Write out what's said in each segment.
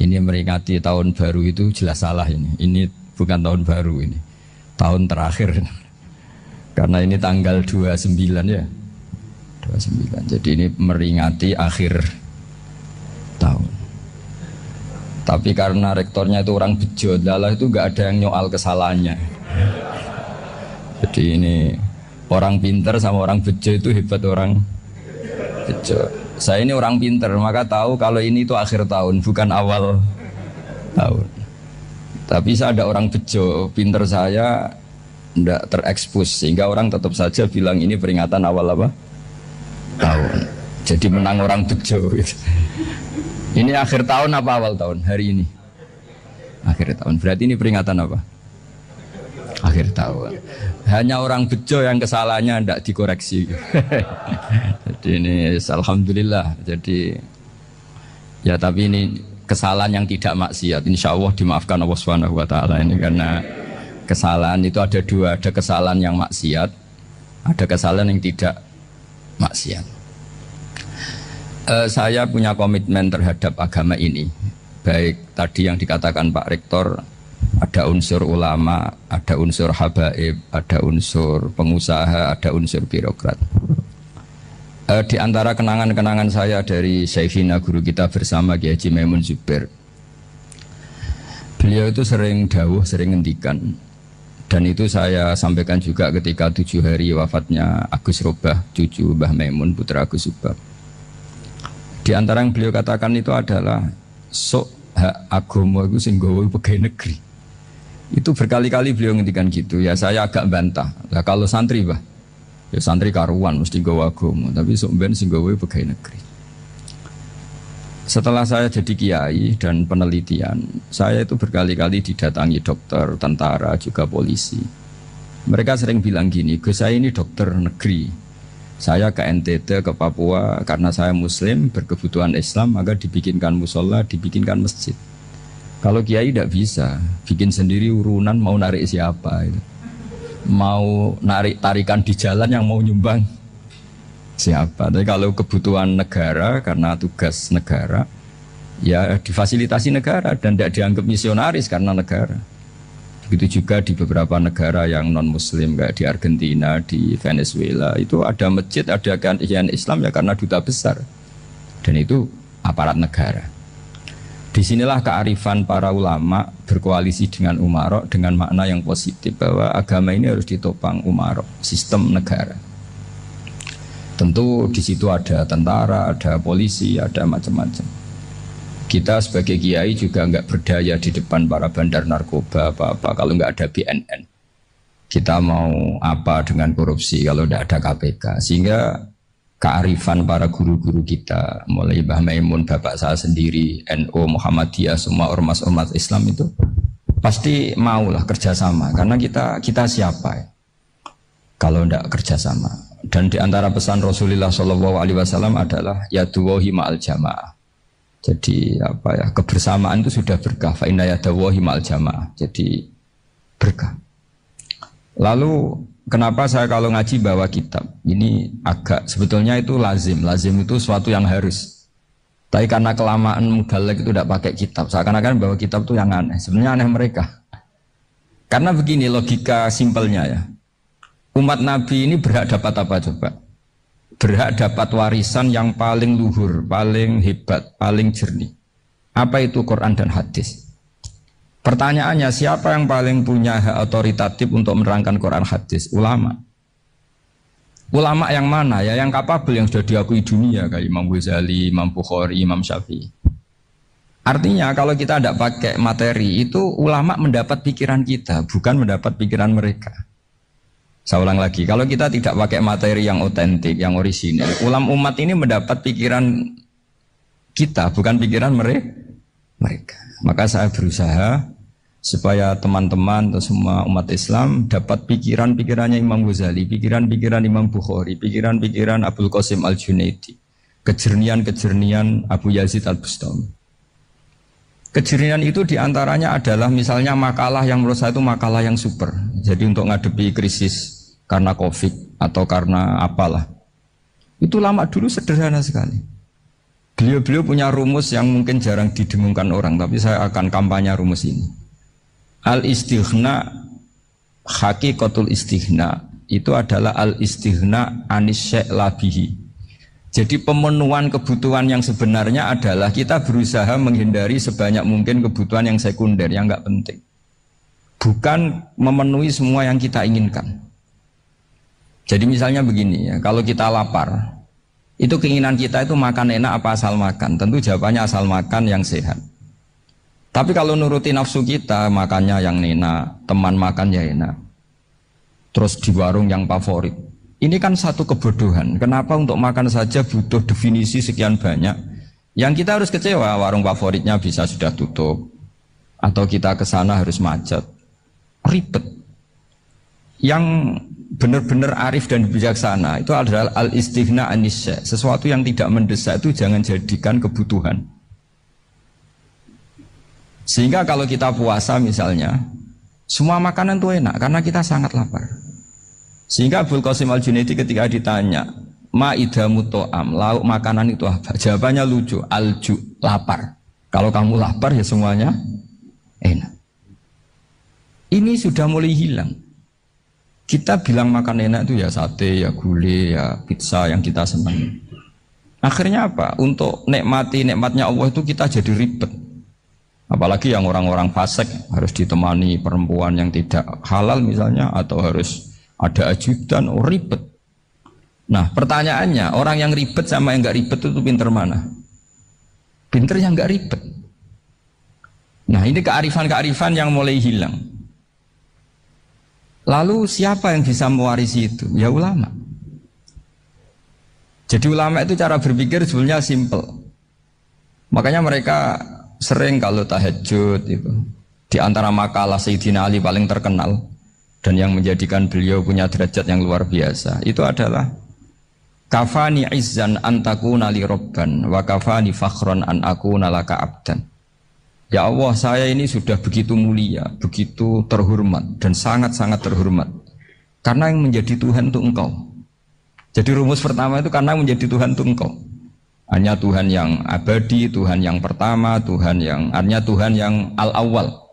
Ini meringati tahun baru itu jelas salah ini. Ini bukan tahun baru ini. Tahun terakhir. Karena ini tanggal 29 ya. 29. Jadi ini meringati akhir tahun. Tapi karena rektornya itu orang bejo, lalah itu nggak ada yang nyoal kesalahannya. Jadi ini orang pinter sama orang bejo itu hebat orang bejo. Saya ini orang pinter, maka tahu kalau ini itu akhir tahun, bukan awal tahun. Tapi saya ada orang bejo, pinter saya tidak terekspos, sehingga orang tetap saja bilang ini peringatan awal apa? Tahun. Jadi menang orang bejo. Gitu. Ini akhir tahun apa awal tahun? Hari ini. Akhir tahun. Berarti ini peringatan apa? Akhir tahun. Hanya orang bejo yang kesalahannya tidak dikoreksi. Jadi ini alhamdulillah. Jadi ya tapi ini kesalahan yang tidak maksiat. Insya Allah dimaafkan Allah Subhanahu Wa Taala ini karena kesalahan itu ada dua. Ada kesalahan yang maksiat, ada kesalahan yang tidak maksiat. Saya punya komitmen terhadap agama ini. Baik tadi yang dikatakan Pak Rektor, ada unsur ulama, ada unsur habaib, ada unsur pengusaha, ada unsur birokrat. Di antara kenangan-kenangan saya dari Syekhina guru kita bersama Kiai Haji Maimun Zubair, beliau itu sering dawuh, sering ngendikan, dan itu saya sampaikan juga ketika 7 hari wafatnya Agus Robah, cucu Mbah Maimun, putra Agus Subah. Di antara yang beliau katakan itu adalah sok hak agama itu sing gawe pegawai negeri. Itu berkali-kali beliau ngendikan gitu. Ya saya agak bantah. Lah kalau santri bah, ya santri karuan mesti gawe agama, tapi sok ben sing gawe pegawai negeri. Setelah saya jadi kiai dan penelitian, saya itu berkali-kali didatangi dokter, tentara, juga polisi. Mereka sering bilang gini, Gus saya ini dokter negeri. Saya ke NTT, ke Papua, karena saya muslim, berkebutuhan Islam, maka dibikinkan musola, dibikinkan masjid. Kalau kiai tidak bisa, bikin sendiri urunan mau narik siapa itu. Mau narik tarikan di jalan yang mau nyumbang siapa. Tapi kalau kebutuhan negara, karena tugas negara, ya difasilitasi negara dan tidak dianggap misionaris karena negara. Begitu juga di beberapa negara yang non-muslim kayak di Argentina, di Venezuela itu ada masjid, ada kajian Islam ya karena duta besar dan itu aparat negara. Disinilah kearifan para ulama berkoalisi dengan umarok dengan makna yang positif bahwa agama ini harus ditopang umarok, sistem negara. Tentu di situ ada tentara, ada polisi, ada macam-macam. Kita sebagai kiai juga nggak berdaya di depan para bandar narkoba apa-apa kalau nggak ada BNN. Kita mau apa dengan korupsi kalau tidak ada KPK. Sehingga kearifan para guru-guru kita, mulai Mbah Maimun, bapak saya sendiri, NU, Muhammadiyah, semua ormas-ormas Islam itu pasti maulah kerjasama. Karena kita siapa ya? Kalau tidak kerjasama. Dan di antara pesan Rasulullah SAW adalah yaduwahi ma'al jamaah. Jadi apa ya, kebersamaan itu sudah berkah. Fa inna yadallahi ma'al jamaah. Jadi berkah. Lalu kenapa saya kalau ngaji bawa kitab? Ini agak sebetulnya itu lazim. Lazim itu suatu yang harus. Tapi karena kelamaan mudalek itu tidak pakai kitab. Seakan-akan bawa kitab itu yang aneh. Sebenarnya aneh mereka. Karena begini logika simpelnya ya. Umat Nabi ini berhak dapat apa coba? Berhak dapat warisan yang paling luhur, paling hebat, paling jernih. Apa itu Quran dan hadis? Pertanyaannya, siapa yang paling punya hak otoritatif untuk menerangkan Quran hadis? Ulama. Ulama yang mana ya? Yang kapabel, yang sudah diakui dunia kayak Imam Ghazali, Imam Bukhari, Imam Syafi'i. Artinya kalau kita tidak pakai materi itu ulama mendapat pikiran kita, bukan mendapat pikiran mereka. Saya ulang lagi, kalau kita tidak pakai materi yang otentik, yang orisinil, umat ini mendapat pikiran kita, bukan pikiran mereka. Maka saya berusaha supaya teman-teman atau semua umat Islam dapat pikiran-pikirannya Imam Ghazali, pikiran-pikiran Imam Bukhari, pikiran-pikiran Abdul Qasim Al-Junaidi, kejernian-kejernian Abu Yazid Al-Bustami. Kejernihan itu diantaranya adalah misalnya makalah yang menurut saya itu makalah yang super. Jadi untuk ngadepi krisis karena COVID atau karena apalah. Itu lama dulu sederhana sekali. Beliau-beliau punya rumus yang mungkin jarang didengungkan orang, tapi saya akan kampanye rumus ini. Al-istighna, hakikatul istighna itu adalah al-istighna anis syai' labihi. Jadi pemenuhan kebutuhan yang sebenarnya adalah kita berusaha menghindari sebanyak mungkin kebutuhan yang sekunder, yang enggak penting. Bukan memenuhi semua yang kita inginkan. Jadi misalnya begini ya, kalau kita lapar, itu keinginan kita itu makan enak apa asal makan? Tentu jawabannya asal makan yang sehat. Tapi kalau nuruti nafsu kita, makannya yang enak, teman makan ya enak. Terus di warung yang favorit. Ini kan satu kebodohan. Kenapa untuk makan saja butuh definisi sekian banyak? Yang kita harus kecewa, warung favoritnya bisa sudah tutup. Atau kita ke sana harus macet. Ribet. Yang benar-benar arif dan bijaksana itu adalah al-istighna anisya. Sesuatu yang tidak mendesak itu jangan jadikan kebutuhan. Sehingga kalau kita puasa misalnya, semua makanan itu enak karena kita sangat lapar. Sehingga Abul Qasim Al-Junaidi ketika ditanya, ma'idamu to'am, lauk makanan itu apa? Jawabannya lucu, alju, lapar. Kalau kamu lapar ya semuanya enak. Ini sudah mulai hilang. Kita bilang makan enak itu ya sate, ya gulai, ya pizza yang kita senang. Akhirnya apa? Untuk nikmati nikmatnya Allah itu kita jadi ribet. Apalagi yang orang-orang fasik harus ditemani perempuan yang tidak halal misalnya, atau harus ada ajudan, ribet. Nah pertanyaannya, orang yang ribet sama yang nggak ribet itu pinter mana? Pinter yang nggak ribet. Nah ini kearifan-kearifan yang mulai hilang. Lalu siapa yang bisa mewarisi itu? Ya ulama. Jadi ulama itu cara berpikir sebenarnya simple. Makanya mereka sering kalau tahajud itu, di antara makalah Sayyidina Ali paling terkenal dan yang menjadikan beliau punya derajat yang luar biasa itu adalah kafani izzan antakuna li robban wa kafani fakhron an akuna laka abdan. Ya Allah, saya ini sudah begitu mulia, begitu terhormat dan sangat-sangat terhormat karena yang menjadi Tuhan itu Engkau. Jadi rumus pertama itu karena menjadi Tuhan itu Engkau. Hanya Tuhan yang abadi, Tuhan yang pertama, hanya Tuhan yang al-awwal.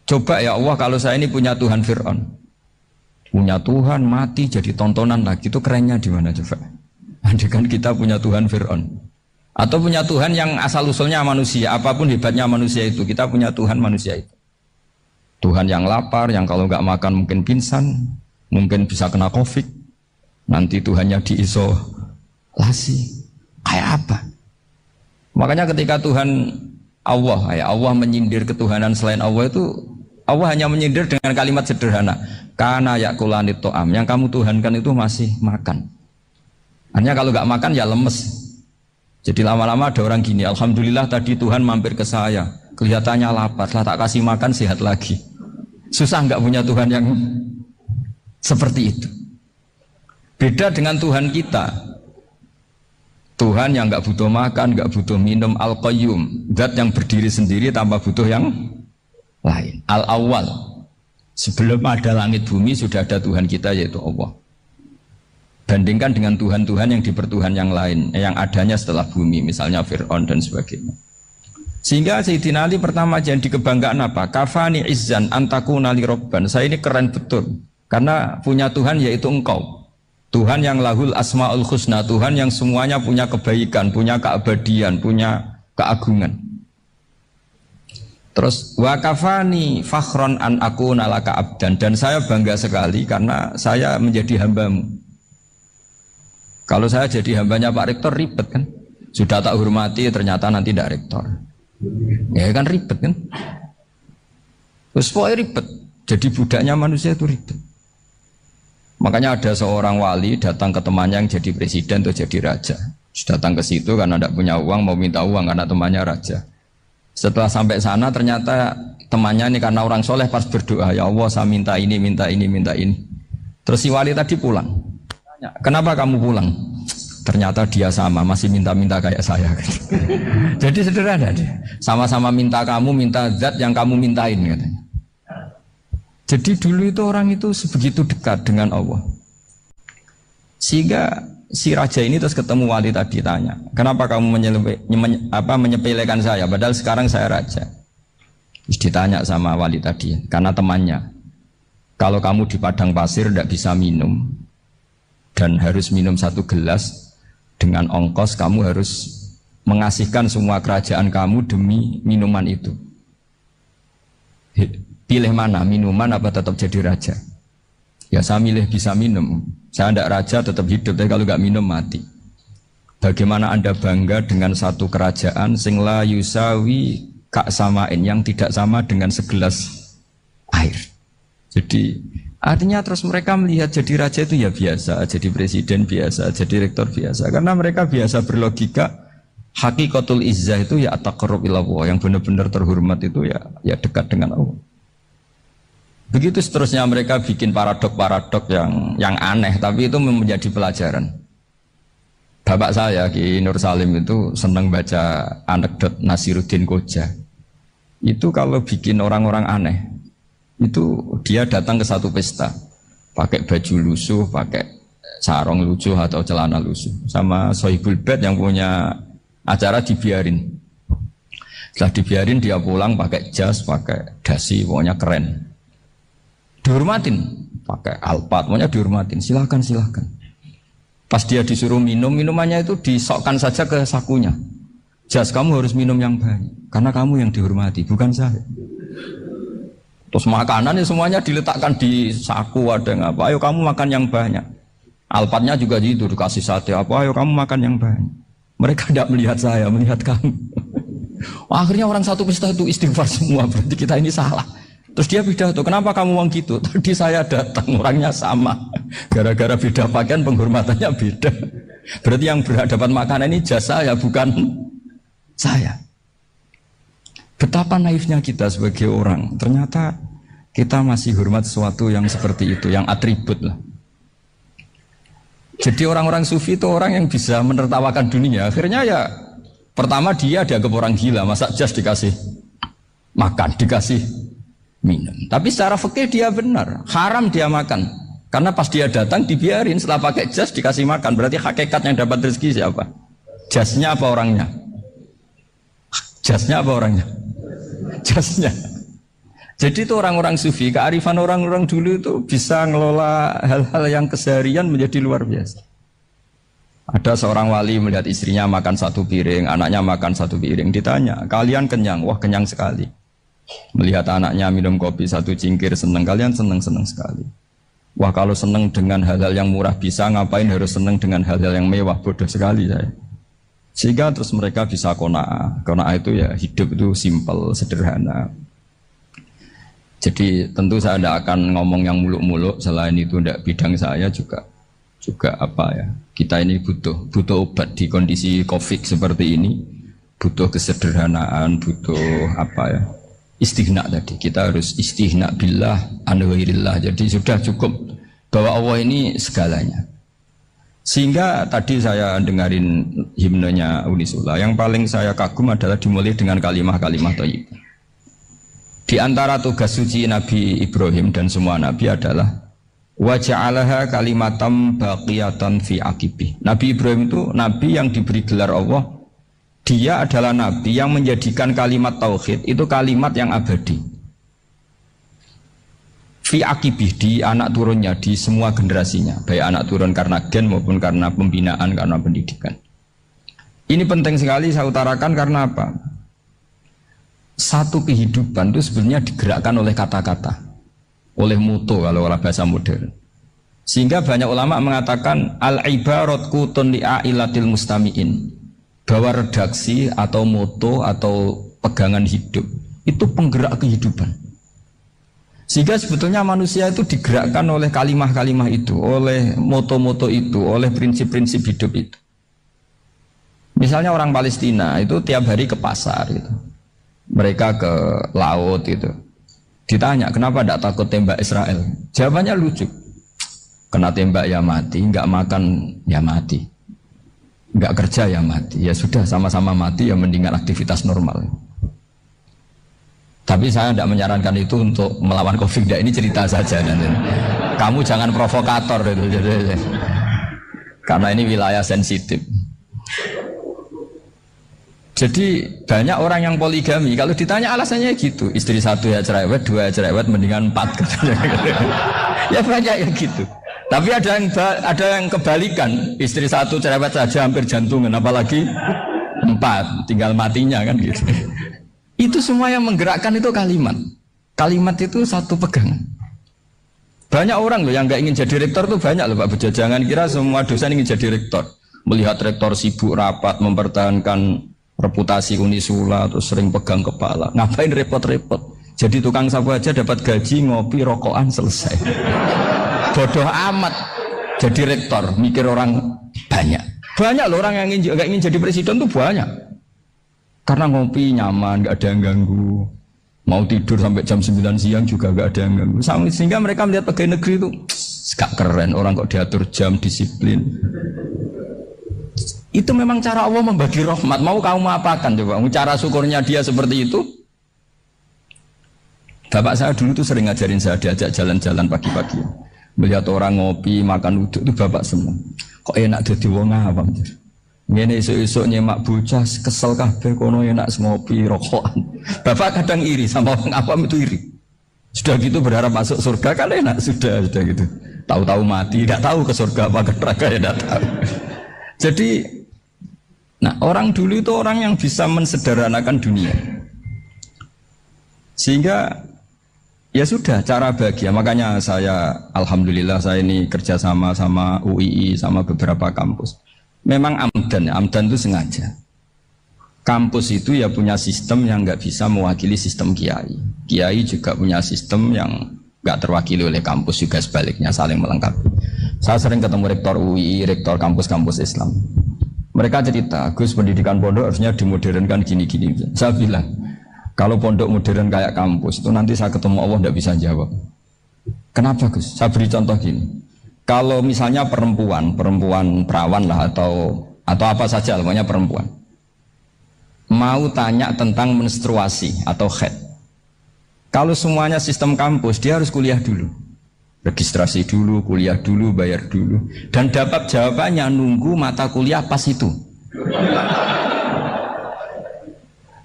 Coba ya Allah, kalau saya ini punya Tuhan Fir'aun, punya Tuhan mati jadi tontonan lagi, itu kerennya di mana coba? Andai kan kita punya Tuhan Fir'aun. Atau punya Tuhan yang asal-usulnya manusia, apapun hebatnya manusia itu, kita punya Tuhan manusia itu. Tuhan yang lapar, yang kalau nggak makan mungkin pingsan, mungkin bisa kena COVID, nanti Tuhannya diisolasi, kayak apa? Makanya ketika Tuhan Allah, ya Allah menyindir ketuhanan selain Allah itu, Allah hanya menyindir dengan kalimat sederhana, kana yakulanit to'am, yang kamu tuhankan itu masih makan. Hanya kalau nggak makan ya lemes. Jadi lama-lama ada orang gini, alhamdulillah tadi Tuhan mampir ke saya, kelihatannya lapar, setelah tak kasih makan sehat lagi. Susah nggak punya Tuhan yang seperti itu. Beda dengan Tuhan kita, Tuhan yang nggak butuh makan, nggak butuh minum, al-qayyum, zat yang berdiri sendiri tanpa butuh yang lain, al-awwal. Sebelum ada langit bumi sudah ada Tuhan kita yaitu Allah. Bandingkan dengan Tuhan-Tuhan yang dipertuhan yang lain, yang adanya setelah bumi, misalnya Fir'aun dan sebagainya. Sehingga Sayyidina Ali pertama jadi kebanggaan apa? Kafani izzan antakuna li robban. Saya ini keren betul, karena punya Tuhan yaitu Engkau. Tuhan yang lahul asma'ul husna, Tuhan yang semuanya punya kebaikan, punya keabadian, punya keagungan. Terus wa kafani fakhron an akuna laka abdan, dan saya bangga sekali karena saya menjadi hambamu. Kalau saya jadi hambanya Pak Rektor ribet kan, sudah tak hormati ternyata nanti tidak rektor, ya kan ribet kan. Terus pokoknya ribet, jadi budaknya manusia itu ribet. Makanya ada seorang wali datang ke temannya yang jadi presiden atau jadi raja, datang ke situ karena tidak punya uang, mau minta uang karena temannya raja. Setelah sampai sana ternyata temannya ini karena orang soleh pas berdoa, ya Allah saya minta ini, minta ini, minta ini. Terus si wali tadi pulang. Kenapa kamu pulang? Ternyata dia sama, masih minta-minta kayak saya. Jadi sederhana deh. Sama-sama minta kamu, minta zat yang kamu mintain katanya. Jadi dulu itu orang itu sebegitu dekat dengan Allah. Sehingga si raja ini terus ketemu wali tadi, tanya, kenapa kamu menyepelekan saya, padahal sekarang saya raja. Terus ditanya sama wali tadi, karena temannya, kalau kamu di padang pasir tidak bisa minum dan harus minum 1 gelas, dengan ongkos kamu harus mengasihkan semua kerajaan kamu demi minuman itu. Pilih mana, minuman apa tetap jadi raja? Ya saya milih bisa minum. Saya tidak raja tetap hidup, tapi kalau nggak minum mati. Bagaimana Anda bangga dengan satu kerajaan sing la yusawi kak samain, yang tidak sama dengan segelas air. Jadi artinya terus mereka melihat jadi raja itu ya biasa, jadi presiden biasa, jadi rektor biasa. Karena mereka biasa berlogika hakikatul izzah itu ya taqarrub ila Allah, yang benar-benar terhormat itu ya dekat dengan Allah. Begitu seterusnya mereka bikin paradok-paradok yang aneh, tapi itu menjadi pelajaran. Bapak saya Ki Nur Salim itu senang baca anekdot Nasiruddin Koja. Itu kalau bikin orang-orang aneh, itu dia datang ke satu pesta, pakai baju lusuh, pakai sarung lusuh atau celana lusuh, sama Sohibul Bait yang punya acara dibiarin. Setelah dibiarin dia pulang pakai jas, pakai dasi, pokoknya keren. Dihormatin, pakai alpat, pokoknya dihormatin, silakan. Pas dia disuruh minum, minumannya itu disokkan saja ke sakunya. Jas, kamu harus minum yang banyak, karena kamu yang dihormati, bukan saya. Terus makanannya semuanya diletakkan di saku, ada yang apa, ayo kamu makan yang banyak. Alpatnya juga gitu, dikasih sate, apa, ayo kamu makan yang banyak. Mereka tidak melihat saya, melihat kamu. Akhirnya orang satu pesta itu istighfar semua, berarti kita ini salah. Terus dia pidato, kenapa kamu uang gitu? Tadi saya datang, orangnya sama. Gara-gara beda pakaian, penghormatannya beda. Berarti yang berhak dapat makanan ini jasa ya, bukan saya. Betapa naifnya kita sebagai orang. Ternyata kita masih hormat sesuatu yang seperti itu, yang atribut lah. Jadi orang-orang sufi itu orang yang bisa menertawakan dunia. Akhirnya ya, pertama dia dianggap orang gila, masa jas dikasih makan, dikasih minum. Tapi secara fikih dia benar, haram dia makan. Karena pas dia datang dibiarin, setelah pakai jas dikasih makan. Berarti hakikat yang dapat rezeki siapa? Jasnya apa orangnya? Jasnya apa orangnya? Jasnya. Jadi itu orang-orang sufi, kearifan orang-orang dulu itu bisa ngelola hal-hal yang keseharian menjadi luar biasa. Ada seorang wali melihat istrinya makan 1 piring, anaknya makan 1 piring. Ditanya, kalian kenyang? Wah, kenyang sekali. Melihat anaknya minum kopi 1 cingkir, senang. Kalian senang sekali. Wah, kalau senang dengan hal-hal yang murah bisa, ngapain harus senang dengan hal-hal yang mewah? Bodoh sekali saya. Sehingga terus mereka bisa qanaah. Qanaah itu ya hidup itu simpel, sederhana. Jadi tentu saya tidak akan ngomong yang muluk-muluk, selain itu tidak bidang saya juga apa ya. Kita ini butuh obat di kondisi Covid seperti ini. Butuh kesederhanaan, butuh apa ya? Istighna tadi, kita harus istighna billah an ghairillah. Jadi sudah cukup bahwa Allah ini segalanya. Sehingga tadi saya dengarin himnenya Unisula, yang paling saya kagum adalah dimulai dengan kalimat-kalimat thayyibah. Di antara tugas suci Nabi Ibrahim dan semua nabi adalah wa ja'alaha kalimatam baqiyatan fi aqibih. Nabi Ibrahim itu nabi yang diberi gelar Allah. Dia adalah nabi yang menjadikan kalimat tauhid itu kalimat yang abadi. Fi akibih, di anak turunnya, di semua generasinya, baik anak turun karena gen maupun karena pembinaan, karena pendidikan. Ini penting sekali saya utarakan karena apa? Satu kehidupan itu sebenarnya digerakkan oleh kata-kata, oleh mutu kalau oleh bahasa modern. Sehingga banyak ulama mengatakan al-ibarat qutun li'ailatil mustami'in, bahwa redaksi atau moto atau pegangan hidup itu penggerak kehidupan. Sehingga sebetulnya manusia itu digerakkan oleh kalimah-kalimah itu, oleh moto-moto itu, oleh prinsip-prinsip hidup itu. Misalnya orang Palestina itu tiap hari ke pasar gitu. Mereka ke laut itu. Ditanya, kenapa tidak takut tembak Israel? Jawabannya lucu. Kena tembak ya mati, enggak makan ya mati. Enggak kerja ya mati. Ya sudah, sama-sama mati ya mendingan aktivitas normal. Tapi saya tidak menyarankan itu untuk melawan COVID. Ini cerita saja. Kamu jangan provokator itu. Karena ini wilayah sensitif. Jadi banyak orang yang poligami, kalau ditanya alasannya gitu, istri satu ya cerewet, dua ya cerewet, mendingan 4 katanya. Ya banyak yang gitu. Tapi ada yang kebalikan, istri satu cerewet saja hampir jantungan, apalagi 4, tinggal matinya kan gitu. Itu semua yang menggerakkan itu kalimat. Kalimat itu satu pegangan. Banyak orang loh yang nggak ingin jadi rektor tuh banyak loh Pak Bejo. Jangan kira semua dosen ingin jadi rektor. Melihat rektor sibuk rapat mempertahankan reputasi Unisula terus sering pegang kepala. Ngapain repot-repot? Jadi tukang sapu aja dapat gaji, ngopi, rokokan selesai. Bodoh amat jadi rektor, mikir orang banyak. Banyak loh orang yang nggak ingin jadi presiden tuh banyak. Karena ngopi nyaman, nggak ada yang ganggu. Mau tidur sampai jam 9 siang juga nggak ada yang ganggu. Sehingga mereka melihat pegawai negeri itu gak keren, orang kok diatur jam, disiplin. Itu memang cara Allah membagi rahmat. Mau kamu apakan coba? Cara syukurnya dia seperti itu. Bapak saya dulu tuh sering ngajarin saya, diajak jalan-jalan pagi-pagi. Melihat orang ngopi, makan uduk itu bapak seneng. Kok enak jadi wong awam. Ngene esuk-esuk nyemak bocah kesel kabeh kono enak ngopi, rokokan. Bapak kadang iri sama orang awam itu iri. Sudah gitu berharap masuk surga kan enak sudah gitu. Tahu-tahu mati, tidak tahu ke surga apa ke neraka ya tidak tahu. Jadi nah, orang dulu itu orang yang bisa mensederhanakan dunia. Sehingga ya sudah cara bahagia. Makanya saya alhamdulillah saya ini kerjasama sama UII sama beberapa kampus. Memang amdan itu sengaja. Kampus itu ya punya sistem yang nggak bisa mewakili sistem kiai. Kiai juga punya sistem yang nggak terwakili oleh kampus, juga sebaliknya saling melengkapi. Saya sering ketemu rektor UII, rektor kampus-kampus Islam. Mereka cerita, Gus pendidikan pondok harusnya dimodernkan gini-gini. Saya bilang, kalau pondok modern kayak kampus itu nanti saya ketemu Allah tidak bisa jawab. Kenapa Gus? Saya beri contoh gini. Kalau misalnya perempuan perawan lah atau apa saja, namanya perempuan, mau tanya tentang menstruasi atau haid. Kalau semuanya sistem kampus, dia harus kuliah dulu. Registrasi dulu, kuliah dulu, bayar dulu. Dan dapat jawabannya nunggu mata kuliah pas itu.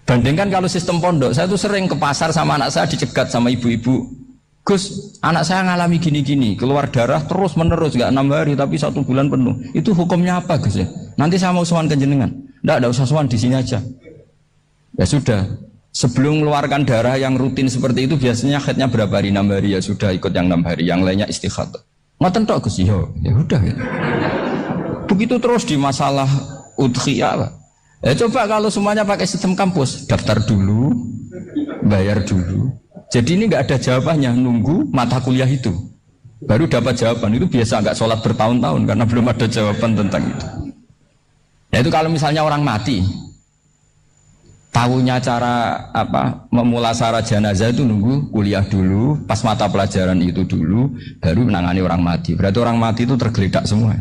Bandingkan kalau sistem pondok, saya tuh sering ke pasar sama anak saya dicegat sama ibu-ibu. Gus, anak saya ngalami gini-gini, keluar darah terus menerus, gak 6 hari tapi 1 bulan penuh. Itu hukumnya apa Gus ya? Nanti saya mau sowan ke jenengan. Nggak usah sowan, di sini aja. Ya sudah. Sebelum mengeluarkan darah yang rutin seperti itu biasanya haidnya berapa hari? 6 hari ya sudah ikut yang 6 hari, yang lainnya istighatsah. Ngoten tok Gus ya udah ya. Begitu terus di masalah udhiyah. Ya coba kalau semuanya pakai sistem kampus, daftar dulu, bayar dulu. Jadi ini nggak ada jawabannya, nunggu mata kuliah itu. Baru dapat jawaban. Itu biasa nggak sholat bertahun-tahun karena belum ada jawaban tentang itu. Ya itu kalau misalnya orang mati, tahunya cara memulasara jenazah itu nunggu kuliah dulu, pas mata pelajaran itu dulu, baru menangani orang mati. Berarti orang mati itu tergeledak semua.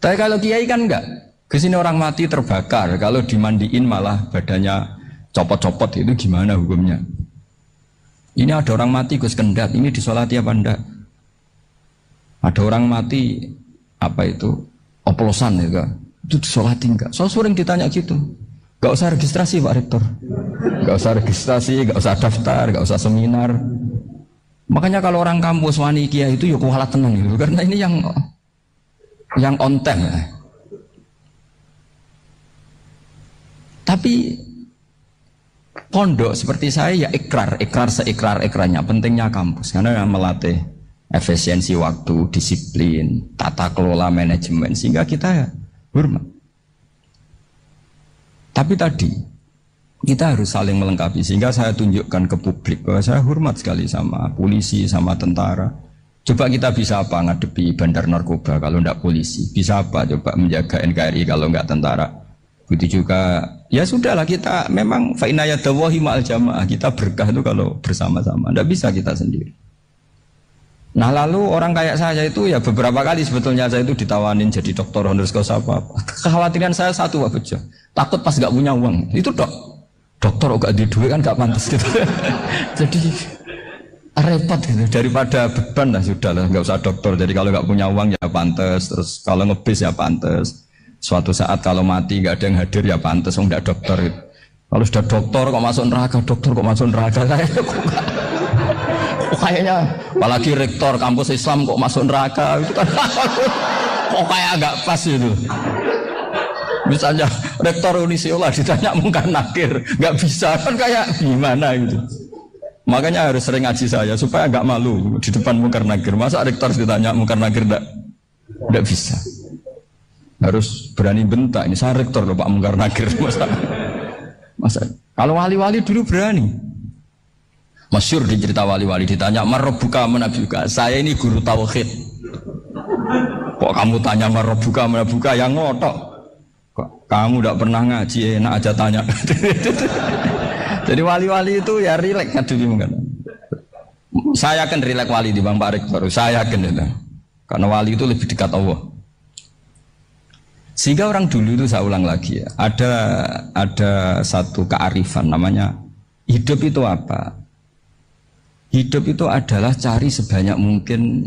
Tapi kalau kiai kan enggak. Kesini orang mati terbakar, kalau dimandiin malah badannya copot-copot, itu gimana hukumnya? Ini ada orang mati Gus Kendat, ini disolati apa enggak? Ada orang mati oplosan ya, itu disolati enggak? So sering ditanya gitu. Gak usah registrasi Pak Rektor, gak usah registrasi, gak usah daftar, gak usah seminar. Makanya kalau orang kampus wani kiai itu ya kualat tenang gitu, karena ini yang on time ya. Tapi pondok seperti saya ya ikrar seikrar-ikrarnya. Pentingnya kampus karena melatih efisiensi waktu, disiplin, tata kelola manajemen, sehingga kita ya hormat. Tapi tadi kita harus saling melengkapi, sehingga saya tunjukkan ke publik bahwa saya hormat sekali sama polisi, sama tentara. Coba kita bisa apa ngadepi bandar narkoba kalau tidak polisi? Bisa apa coba menjaga NKRI kalau nggak tentara? Begitu juga, ya sudahlah kita memang fa'inayadawahi ma'al jamaah, kita berkah itu kalau bersama-sama, tidak bisa kita sendiri. Nah lalu orang kayak saya itu ya beberapa kali sebetulnya saya itu ditawanin jadi doktor honoris causa apa. Kekhawatiran saya satu Pak Bejo, takut pas nggak punya uang, itu dokter gak di duit kan gak pantas gitu. Jadi repot gitu, daripada beban lah sudah lah, nggak usah dokter. Jadi kalau nggak punya uang ya pantes, terus kalau ngebis ya pantes. Suatu saat kalau mati nggak ada yang hadir ya pantes, nggak dokter gitu. Kalau sudah dokter kok masuk neraka, dokter kok masuk neraka, kayaknya apalagi rektor kampus Islam kok masuk neraka itu kan kok kayak agak pas itu. Misalnya rektor Unisiola ditanya Mungkar Nakir nggak bisa kan kayak gimana gitu. Makanya harus sering ngaji saya supaya nggak malu di depan Mungkar Nakir. Masa rektor ditanya Mungkar Nakir nggak bisa. Harus berani bentak. Ini saya rektor loh Pak Mungkar Nakir. Masa kalau wali-wali dulu berani. Masyhur di cerita wali-wali ditanya Marabbuka manabuka. Saya ini guru tauhid. Kok kamu tanya Marabbuka manabuka yang ngotok. Kok kamu tidak pernah ngaji enak aja tanya. Jadi wali-wali itu ya rileks kan dulu kan. Saya akan rileks wali di Bang Pak Rektor. Saya akan itu. Karena wali itu lebih dekat Allah. Sehingga orang dulu itu saya ulang lagi ya. Ada satu kearifan namanya hidup itu apa? Hidup itu adalah cari sebanyak mungkin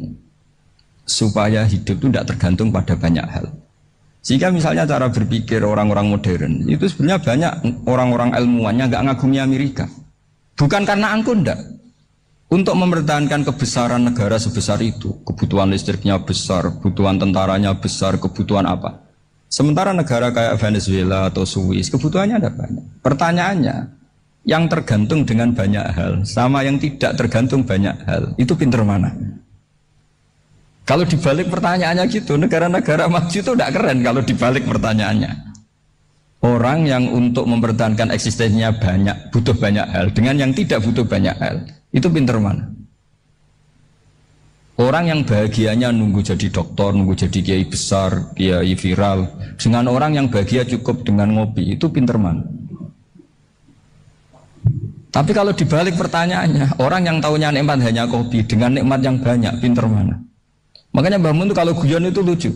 supaya hidup itu tidak tergantung pada banyak hal. Sehingga misalnya cara berpikir orang-orang modern itu sebenarnya banyak orang-orang ilmuwannya nggak ngagumi Amerika. Bukan karena angkuh ndak. Untuk mempertahankan kebesaran negara sebesar itu, kebutuhan listriknya besar, kebutuhan tentaranya besar, kebutuhan apa? Sementara negara kayak Venezuela atau Swiss kebutuhannya ada banyak. Pertanyaannya, yang tergantung dengan banyak hal sama yang tidak tergantung banyak hal itu pinter mana? Kalau dibalik pertanyaannya gitu, negara-negara maju itu tidak keren kalau dibalik pertanyaannya. Orang yang untuk mempertahankan eksistensinya banyak, butuh banyak hal, dengan yang tidak butuh banyak hal, itu pinter mana? Orang yang bahagianya nunggu jadi dokter, nunggu jadi kiai besar, kiai viral, dengan orang yang bahagia cukup dengan ngopi, itu pinter mana? Tapi kalau dibalik pertanyaannya, orang yang tahunya nikmat hanya kopi, dengan nikmat yang banyak, pinter mana? Makanya Mbah Mun tuh kalau guyon itu lucu.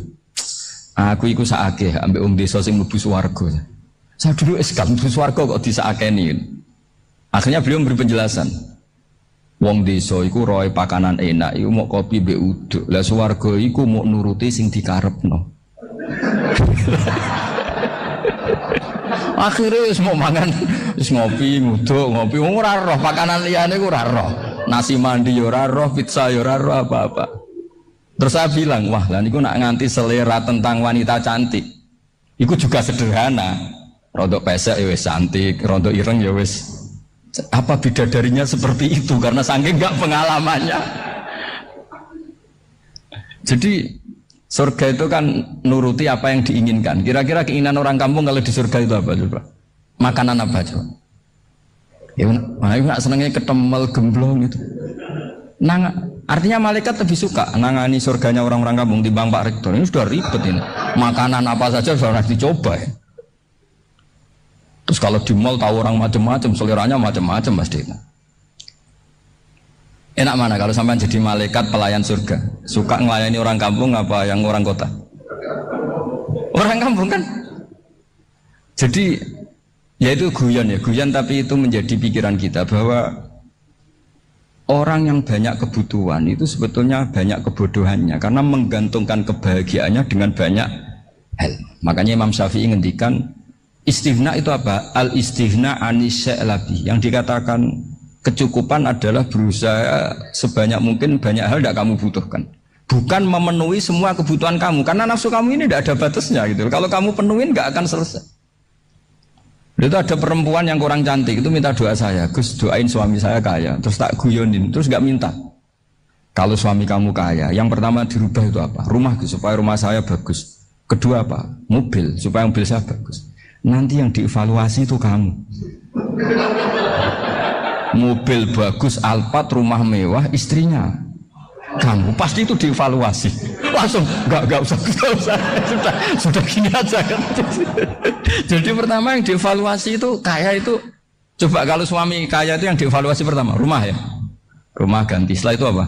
Aku ikut saake ambek desa sing mlebu swarga. Saya dulu gak mlebu swarga kok disakeni. Akhirnya beliau memberi penjelasan. Wong desa iku roe pakanan enak, iku mau kopi mbek uduk. Lah swarga iku mau nuruti sing dikarepno. Akhirnya wis mau mangan, wis ngopi, nguduk, ngopi. Wong ora roh pakanan liyane ku ora roh. Nasi mandi yo ora roh, pizza yo ora roh apa-apa. Terus saya bilang, wah lah niku nak nganti selera tentang wanita cantik. Iku juga sederhana. Rodok pesek ya wis cantik, rodok ireng ya wis. Apa bidadarinya seperti itu karena saking enggak pengalamannya. Jadi surga itu kan nuruti apa yang diinginkan. Kira-kira keinginan orang kampung kalau di surga itu apa coba? Makanan apa coba? Ya, nak senengnya ketemel gemblong gitu. Artinya malaikat lebih suka nangani surganya orang-orang kampung timbang Pak Rektor. Ini sudah ribet ini. Makanan apa saja sudah dicoba ya. Terus kalau di mall tahu orang macam-macam, seleranya macam-macam pasti. Enak mana kalau sampai jadi malaikat pelayan surga? Suka ngelayani orang kampung apa yang orang kota? Orang kampung kan. Jadi ya itu guyon tapi itu menjadi pikiran kita bahwa orang yang banyak kebutuhan itu sebetulnya banyak kebodohannya karena menggantungkan kebahagiaannya dengan banyak hal. Makanya Imam Syafi'i ngendikan istighna itu apa? Al istighna anisya'labi. Yang dikatakan kecukupan adalah berusaha sebanyak mungkin banyak hal tidak kamu butuhkan. Bukan memenuhi semua kebutuhan kamu karena nafsu kamu ini tidak ada batasnya gitu. Kalau kamu penuhin nggak akan selesai. Itu ada perempuan yang kurang cantik itu minta doa saya, Gus doain suami saya kaya, terus tak guyonin, terus nggak minta. Kalau suami kamu kaya, yang pertama dirubah itu apa? Rumah Gus, supaya rumah saya bagus. Kedua apa? Mobil, supaya mobil saya bagus. Nanti yang dievaluasi itu kamu. Mobil bagus, Alphard, rumah mewah, istrinya kamu pasti itu dievaluasi. Langsung nggak usah sudah gini aja kan. Jadi pertama yang dievaluasi itu kaya itu coba kalau suami kaya itu yang dievaluasi pertama rumah ya, rumah ganti. Setelah itu apa?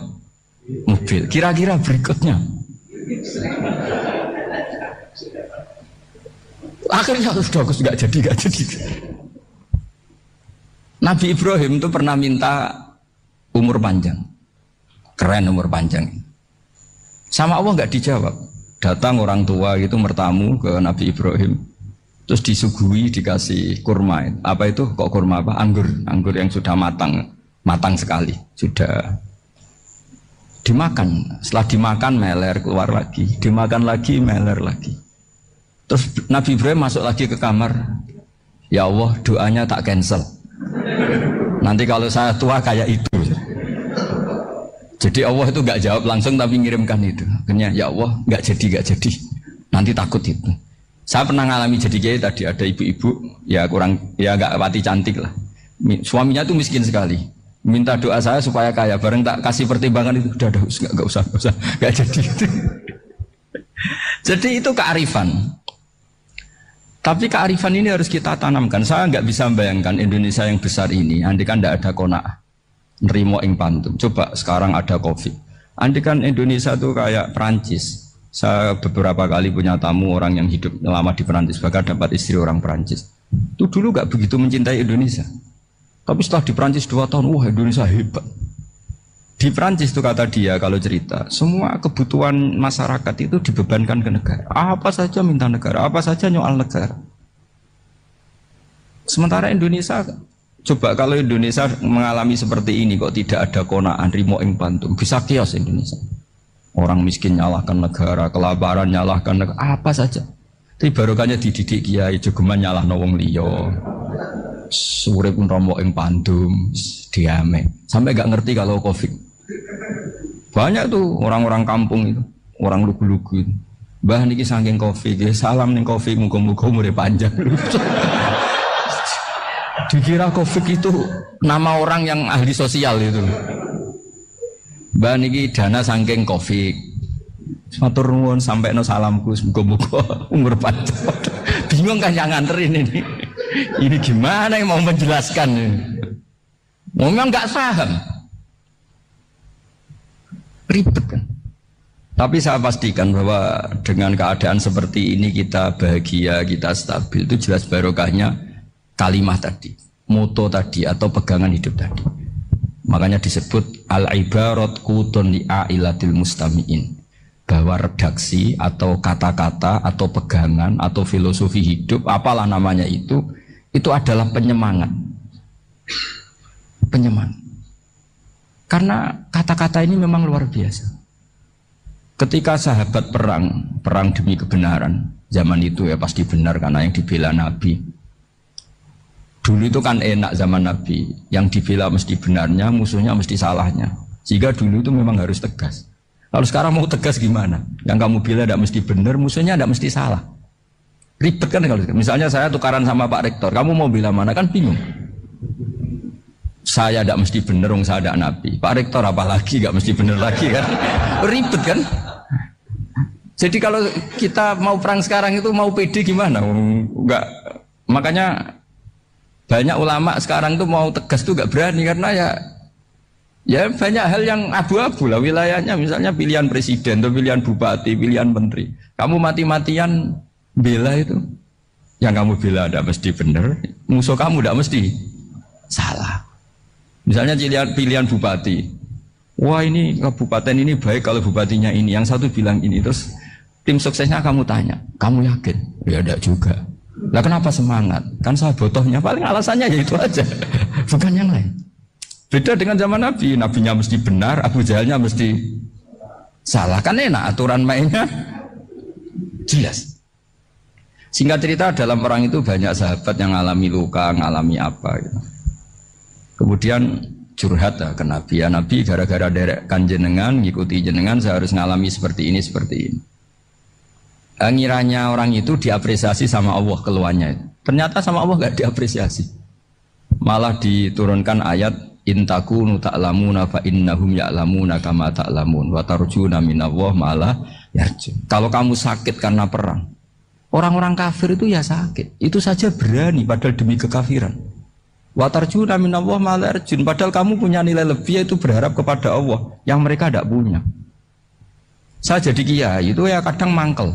Mobil. Kira-kira berikutnya akhirnya sudah nggak jadi. Nabi Ibrahim itu pernah minta umur panjang. keren umur panjang. Sama Allah nggak dijawab. Datang orang tua itu mertamu ke Nabi Ibrahim, terus disuguhi dikasih kurma. Apa itu? Kok kurma apa? Anggur yang sudah matang sekali, sudah dimakan. Setelah dimakan meler keluar lagi, dimakan lagi meler lagi. Terus Nabi Ibrahim masuk lagi ke kamar. Ya Allah, doanya tak cancel. Nanti kalau saya tua kayak itu. Jadi Allah itu nggak jawab langsung tapi ngirimkan itu. Akhirnya ya Allah nggak jadi. Nanti takut itu. Saya pernah ngalami jadi kiai tadi, ada ibu-ibu ya nggak pati cantik lah. Suaminya tuh miskin sekali. Minta doa saya supaya kaya. Bareng tak kasih pertimbangan itu udah nggak usah nggak jadi itu. Jadi itu kearifan. Tapi kearifan ini harus kita tanamkan. Saya nggak bisa membayangkan Indonesia yang besar ini. Andai kan tidak ada qanaah, nerimo ing pantum. Coba sekarang ada COVID. Andai kan Indonesia itu kayak Perancis. Saya beberapa kali punya tamu orang yang hidup lama di Perancis, bahkan dapat istri orang Perancis. Itu dulu nggak begitu mencintai Indonesia. Tapi setelah di Perancis 2 tahun, wah Indonesia hebat. Di Perancis itu kata dia kalau cerita, semua kebutuhan masyarakat itu dibebankan ke negara. Apa saja minta negara, apa saja nyoal negara. Sementara Indonesia, coba kalau Indonesia mengalami seperti ini kok tidak ada qanaah rimo ing pantum, bisa kios Indonesia. Orang miskin nyalahkan negara, kelaparan nyalahkan negara, apa saja. Tapi barokahnya dididik kiai jogeman nyalahno wong liya. Urip rimo ing pantum, diame. Sampai gak ngerti kalau Covid. Banyak tuh orang-orang kampung itu, orang lugu-lugu itu. Mbah niki saking Covid, salam ning Covid, muga-muga umure panjang. Dikira Covid itu nama orang yang ahli sosial itu. Mbah niki dana saking Covid. Matur nuwun sampeno salamku, muga-muga umur panjang. Bingung kan yang nganterin ini. Ini gimana yang mau menjelaskan ini? Memang nggak paham. Ribet kan. Tapi saya pastikan bahwa dengan keadaan seperti ini kita bahagia, kita stabil, itu jelas barokahnya kalimah tadi, moto tadi atau pegangan hidup tadi. Makanya disebut al-ibarat qutun li'ailatil mustami'in, bahwa redaksi atau kata-kata atau pegangan atau filosofi hidup, apalah namanya itu adalah penyemangat. Karena kata-kata ini memang luar biasa. Ketika sahabat perang demi kebenaran, zaman itu ya pasti benar karena yang dibela Nabi. Dulu itu kan enak zaman Nabi, yang dibela mesti benarnya, musuhnya mesti salahnya. Sehingga dulu itu memang harus tegas. Kalau sekarang mau tegas gimana? Yang kamu bela tidak mesti benar, musuhnya tidak mesti salah. Ribet kan kalau misalnya saya tukaran sama Pak Rektor, kamu mau bela mana kan bingung. Saya tidak mesti benar, saya tidak Nabi. Pak Rektor apalagi nggak mesti benar lagi kan? Ribet kan? Jadi kalau kita mau perang sekarang itu mau pede gimana? Enggak. Makanya banyak ulama sekarang tuh mau tegas tuh nggak berani karena ya banyak hal yang abu-abu lah wilayahnya. Misalnya pilihan presiden, atau pilihan bupati, pilihan menteri. Kamu mati-matian bela itu, yang kamu bela tidak mesti benar, musuh kamu tidak mesti salah. Misalnya pilihan bupati, wah ini kabupaten ini baik kalau bupatinya ini, yang satu bilang ini, terus tim suksesnya kamu tanya, kamu yakin? Ya tidak juga. Lah kenapa semangat? Kan saya botohnya, paling alasannya ya itu aja, bukan yang lain. Beda dengan zaman Nabi, Nabinya mesti benar, Abu Jahalnya mesti salah, kan enak aturan mainnya jelas. Singkat cerita dalam perang itu banyak sahabat yang ngalami luka, ngalami apa gitu. Kemudian curhat ke Nabi, ya Nabi gara-gara derekkan jenengan, ngikuti jenengan saya harus ngalami seperti ini. Ngiranya orang itu diapresiasi sama Allah keluarnya. Ternyata sama Allah gak diapresiasi. Malah diturunkan ayat intakunu ta'lamuna fa innahum ya'lamuna kama ta'lamun wa tarjuna minallah malah yarjun. Kalau kamu sakit karena perang, orang-orang kafir itu ya sakit. Itu saja berani padahal demi kekafiran. Wa tarjuna minallah malah yarjun. Padahal kamu punya nilai lebih yaitu berharap kepada Allah yang mereka tidak punya. Saya jadi kiai itu ya kadang mangkel.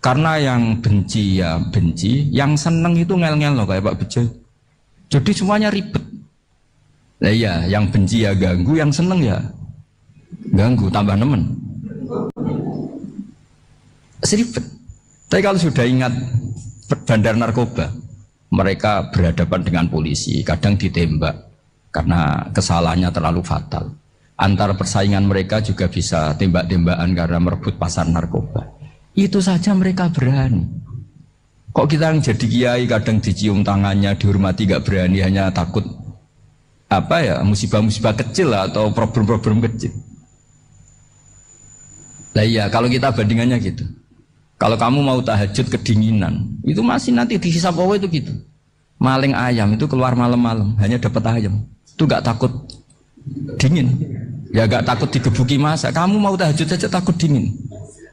Karena yang benci ya benci, yang seneng itu ngel-ngel loh kayak Pak Bejo. Jadi semuanya ribet. Nah iya, yang benci ya ganggu, yang seneng ya ganggu, tambah nemen. Seribet. Tapi kalau sudah ingat bandar narkoba, mereka berhadapan dengan polisi, kadang ditembak karena kesalahannya terlalu fatal. Antar persaingan mereka juga bisa tembak-tembakan karena merebut pasar narkoba. Itu saja mereka berani. Kok kita yang jadi kiai kadang dicium tangannya, dihormati gak berani, hanya takut apa ya, musibah-musibah kecil lah, atau problem-problem kecil. Lah iya, kalau kita bandingannya gitu. Kalau kamu mau tahajud kedinginan, itu masih nanti dihisab Allah itu gitu. Maling ayam itu keluar malam-malam, hanya dapat ayam. Itu gak takut dingin. Ya gak takut digebuki masa. Kamu mau tahajud saja takut dingin.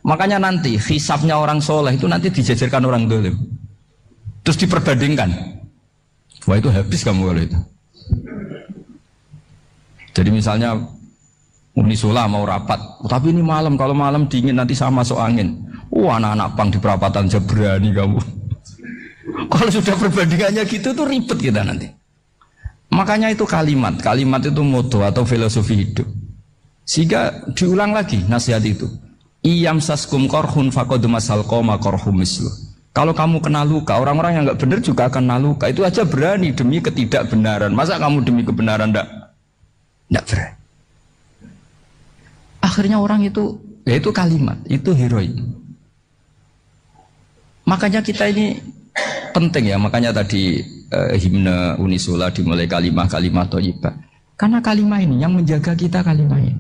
Makanya nanti hisabnya orang soleh itu nanti dijajarkan orang dolim. Terus diperbandingkan. Wah itu habis kamu kalau itu. Jadi misalnya Unisula mau rapat, tapi ini malam, kalau malam dingin nanti sama masuk angin. Anak-anak pang di perapatan aja berani kamu. Kalau sudah perbandingannya gitu tuh ribet kita nanti. Makanya itu kalimat itu moto atau filosofi hidup. Sehingga diulang lagi nasihat itu. Iyam saskum korhun faqad masal qoma korhum mislu. Kalau kamu kena luka, orang-orang yang nggak benar juga akan kena luka. Itu aja berani demi ketidakbenaran. Masa kamu demi kebenaran nggak berani? Akhirnya orang itu, ya itu kalimat, itu heroik. Makanya kita ini penting ya, makanya tadi himne Unisula dimulai kalimah-kalimah thayyibah. Karena kalimah ini yang menjaga kita, kalimah ini.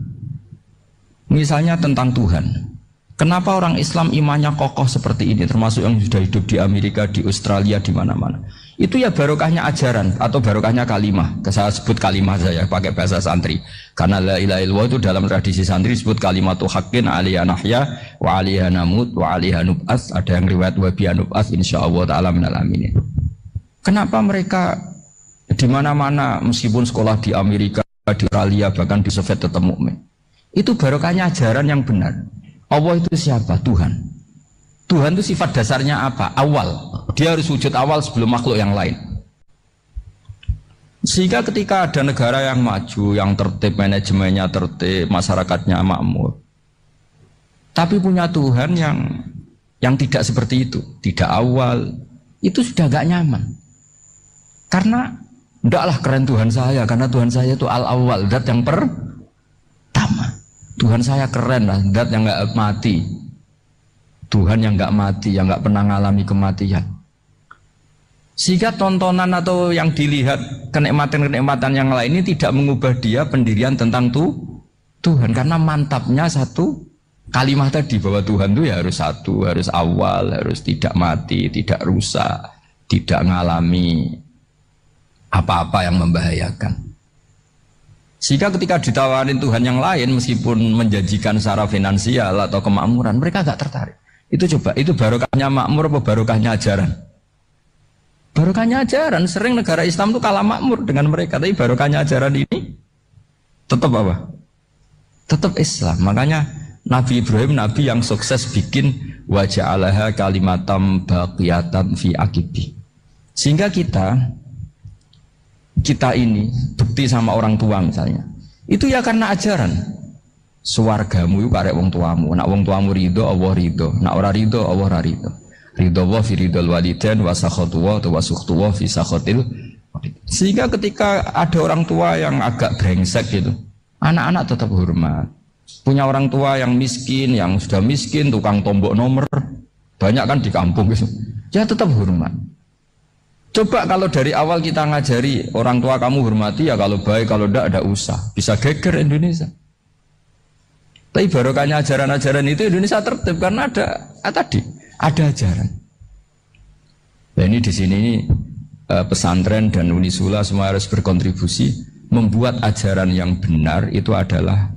Misalnya tentang Tuhan. Kenapa orang Islam imannya kokoh seperti ini, termasuk yang sudah hidup di Amerika, di Australia, di mana-mana. Itu ya barokahnya ajaran atau barokahnya kalimah. Saya sebut kalimah saya pakai bahasa santri. Karena la ilaha illallah itu dalam tradisi santri disebut kalimatu haqqin alaiha nahya wa alaiha namut wa alaiha nub'ats. Ada yang riwayat wa biha nub'ats insyaallah taala minal aminin. Kenapa mereka di mana-mana meskipun sekolah di Amerika, di Australia, bahkan di Soviet tetap mukmin? Itu barokahnya ajaran yang benar. Allah itu siapa? Tuhan. Tuhan itu sifat dasarnya apa? Awal. Dia harus wujud awal sebelum makhluk yang lain. Sehingga ketika ada negara yang maju, yang tertib, manajemennya tertib, masyarakatnya makmur, tapi punya Tuhan yang tidak seperti itu, tidak awal, itu sudah gak nyaman. Karena ndaklah keren Tuhan saya, karena Tuhan saya itu al-awwal, zat yang pertama. Tuhan saya keren lah, zat yang gak mati. Tuhan yang gak mati, yang gak pernah mengalami kematian. Sehingga tontonan atau yang dilihat kenikmatan-kenikmatan yang lain ini tidak mengubah dia pendirian tentang Tuhan. Karena mantapnya satu kalimat tadi, bahwa Tuhan itu ya harus satu, harus awal, harus tidak mati, tidak rusak, tidak mengalami apa-apa yang membahayakan. Sehingga ketika ditawarin Tuhan yang lain, meskipun menjanjikan secara finansial atau kemakmuran, mereka gak tertarik. Itu coba, itu barokahnya makmur apa barokahnya ajaran? Barokahnya ajaran. Sering negara Islam itu kalah makmur dengan mereka, tapi barokahnya ajaran ini tetap apa? Tetap Islam. Makanya Nabi Ibrahim, Nabi yang sukses bikin waja'alaha kalimatam baqiyatan fi aqibi. Sehingga kita ini bekti sama orang tua misalnya, itu ya karena ajaran. Suwargamu itu karek wong tuamu. Nak wong tuamu ridho, Allah ridho. Nak ora ridho, Allah ora ridho. Ridho wa fi ridhol walidain wa sakhatu wa sukhtu wa fi sakhatil. Sehingga ketika ada orang tua yang agak brengsek gitu, anak-anak tetap hormat. Punya orang tua yang miskin, yang sudah miskin, tukang tombok nomor, banyak kan di kampung gitu, ya tetap hormat. Coba kalau dari awal kita ngajari orang tua kamu hormati, ya kalau baik, kalau tidak usah. Bisa geger Indonesia. Tapi barokahnya ajaran-ajaran itu Indonesia tertib karena ada ajaran. Nah ini di sini pesantren dan Unisula semua harus berkontribusi membuat ajaran yang benar itu adalah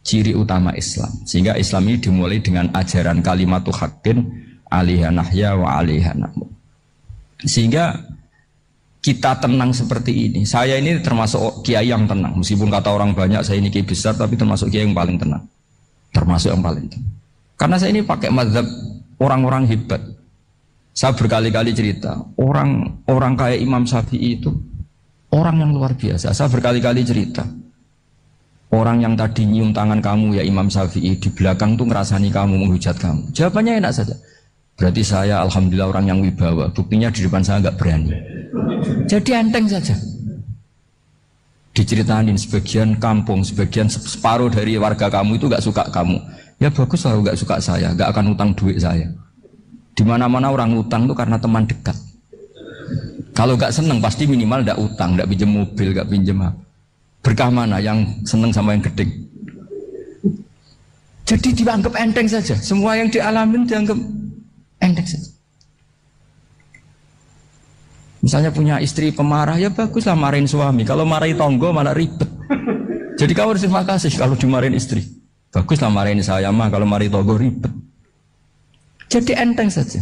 ciri utama Islam. Sehingga Islam ini dimulai dengan ajaran kalimatu haqqin alaiha nahya wa alaiha namut. Sehingga kita tenang seperti ini. Saya ini termasuk kiai yang tenang. Meskipun kata orang banyak saya ini kiai besar, tapi termasuk kiai yang paling tenang. Termasuk yang paling tenang. Karena saya ini pakai mazhab orang-orang hebat. Saya berkali-kali cerita, orang kayak Imam Syafi'i itu orang yang luar biasa. Saya berkali-kali cerita. Orang yang tadi nyium tangan kamu ya Imam Syafi'i, di belakang tuh ngerasani kamu, menghujat kamu. Jawabannya enak saja. Berarti saya alhamdulillah orang yang wibawa. Buktinya di depan saya nggak berani. Jadi enteng saja. Diceritain sebagian kampung, sebagian separuh dari warga kamu itu nggak suka kamu. Ya bagus lah nggak suka saya, nggak akan utang duit saya. Di mana-mana orang utang tuh karena teman dekat. Kalau nggak seneng pasti minimal nggak utang, nggak pinjam mobil, nggak pinjam apa. Berkah mana yang seneng sama yang gede. Jadi dianggap enteng saja. Semua yang dialamin dianggap enteng saja. Misalnya punya istri pemarah, ya baguslah marahin suami. Kalau marahin tonggo malah ribet. Jadi kamu harus terima kasih kalau dimarahin istri. Baguslah marahin saya mah, kalau marahin tonggo ribet. Jadi enteng saja.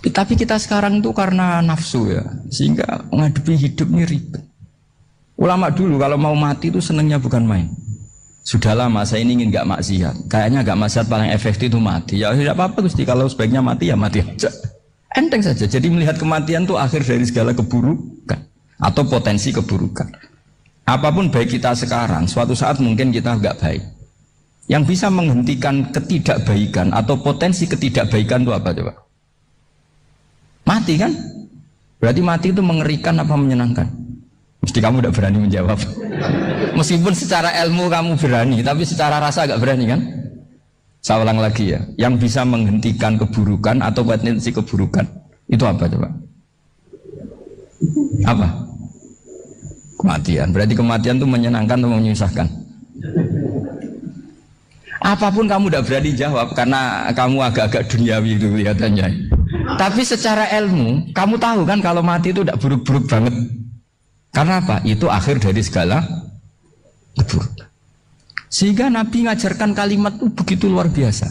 Tapi kita sekarang itu karena nafsu ya, sehingga menghadapi hidup ini ribet. Ulama dulu kalau mau mati itu senangnya bukan main. Sudah lama saya ini ingin gak maksiat. Kayaknya gak maksiat paling efektif itu mati. Ya tidak apa-apa Gusti, kalau sebaiknya mati ya mati aja. Enteng saja. Jadi melihat kematian itu akhir dari segala keburukan atau potensi keburukan. Apapun baik kita sekarang, suatu saat mungkin kita gak baik. Yang bisa menghentikan ketidakbaikan atau potensi ketidakbaikan itu apa coba? Mati kan? Berarti mati itu mengerikan apa menyenangkan? Mesti kamu tidak berani menjawab. Meskipun secara ilmu kamu berani, tapi secara rasa agak berani kan? Saya ulang lagi ya. Yang bisa menghentikan keburukan atau potensi keburukan itu apa coba? Apa? Kematian. Berarti kematian itu menyenangkan atau menyusahkan? Apapun kamu tidak berani jawab karena kamu agak-agak duniawi itu kelihatannya. Tapi secara ilmu, kamu tahu kan kalau mati itu tidak buruk-buruk banget. Karena apa? Itu akhir dari segala keburukan. Sehingga Nabi ngajarkan kalimat itu begitu luar biasa.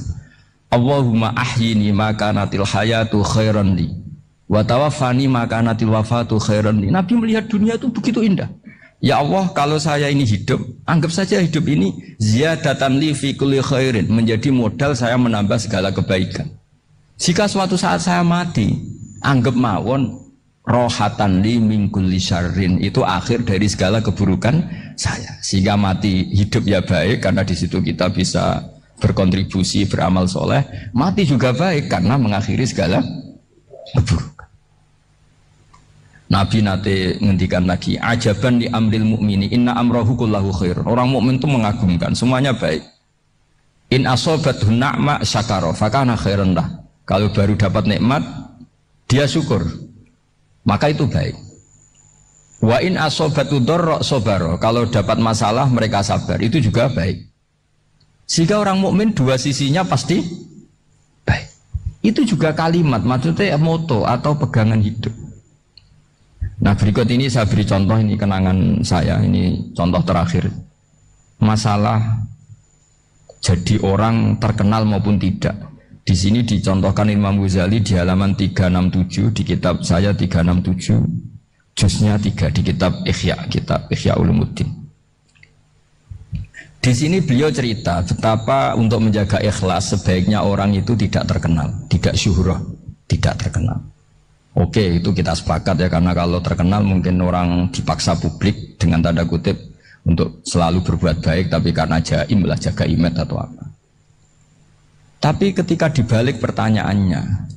Allahumma ahyini maka natil hayatu khairan li wa tawaffani maka natil wafatu khairan li. Nabi melihat dunia itu begitu indah. Ya Allah, kalau saya ini hidup, anggap saja hidup ini ziyadatan li fi kulli khairin, menjadi modal saya menambah segala kebaikan. Jika suatu saat saya mati, anggap mawon rohatan li min kulli syarrin, itu akhir dari segala keburukan saya. Sehingga mati hidup ya baik karena di situ kita bisa berkontribusi, beramal soleh. Mati juga baik karena mengakhiri segala keburukan. Nabi nate ngendikan lagi, ajaban li amril mu'mini inna amrahu kullahu khair. Orang mukmin itu mengagumkan, semuanya baik. In asobathu na'ma syakara fakana khairan lah. Kalau baru dapat nikmat, dia syukur, maka itu baik. Wa in asobatu dharra sabara. Kalau dapat masalah mereka sabar, itu juga baik. Sehingga orang mukmin dua sisinya pasti baik. Itu juga kalimat, maksudnya moto atau pegangan hidup. Nah berikut ini saya beri contoh, ini kenangan saya, ini contoh terakhir. Masalah jadi orang terkenal maupun tidak. Di sini dicontohkan Imam Ghazali di halaman 367 di kitab saya 367, juznya 3 di kitab Ihya Ulumuddin. Di sini beliau cerita betapa untuk menjaga ikhlas sebaiknya orang itu tidak terkenal, tidak syuhrah, tidak terkenal. Oke, itu kita sepakat ya, karena kalau terkenal mungkin orang dipaksa publik dengan tanda kutip untuk selalu berbuat baik, tapi karena jaim lah, jaga image atau apa. Tapi ketika dibalik pertanyaannya,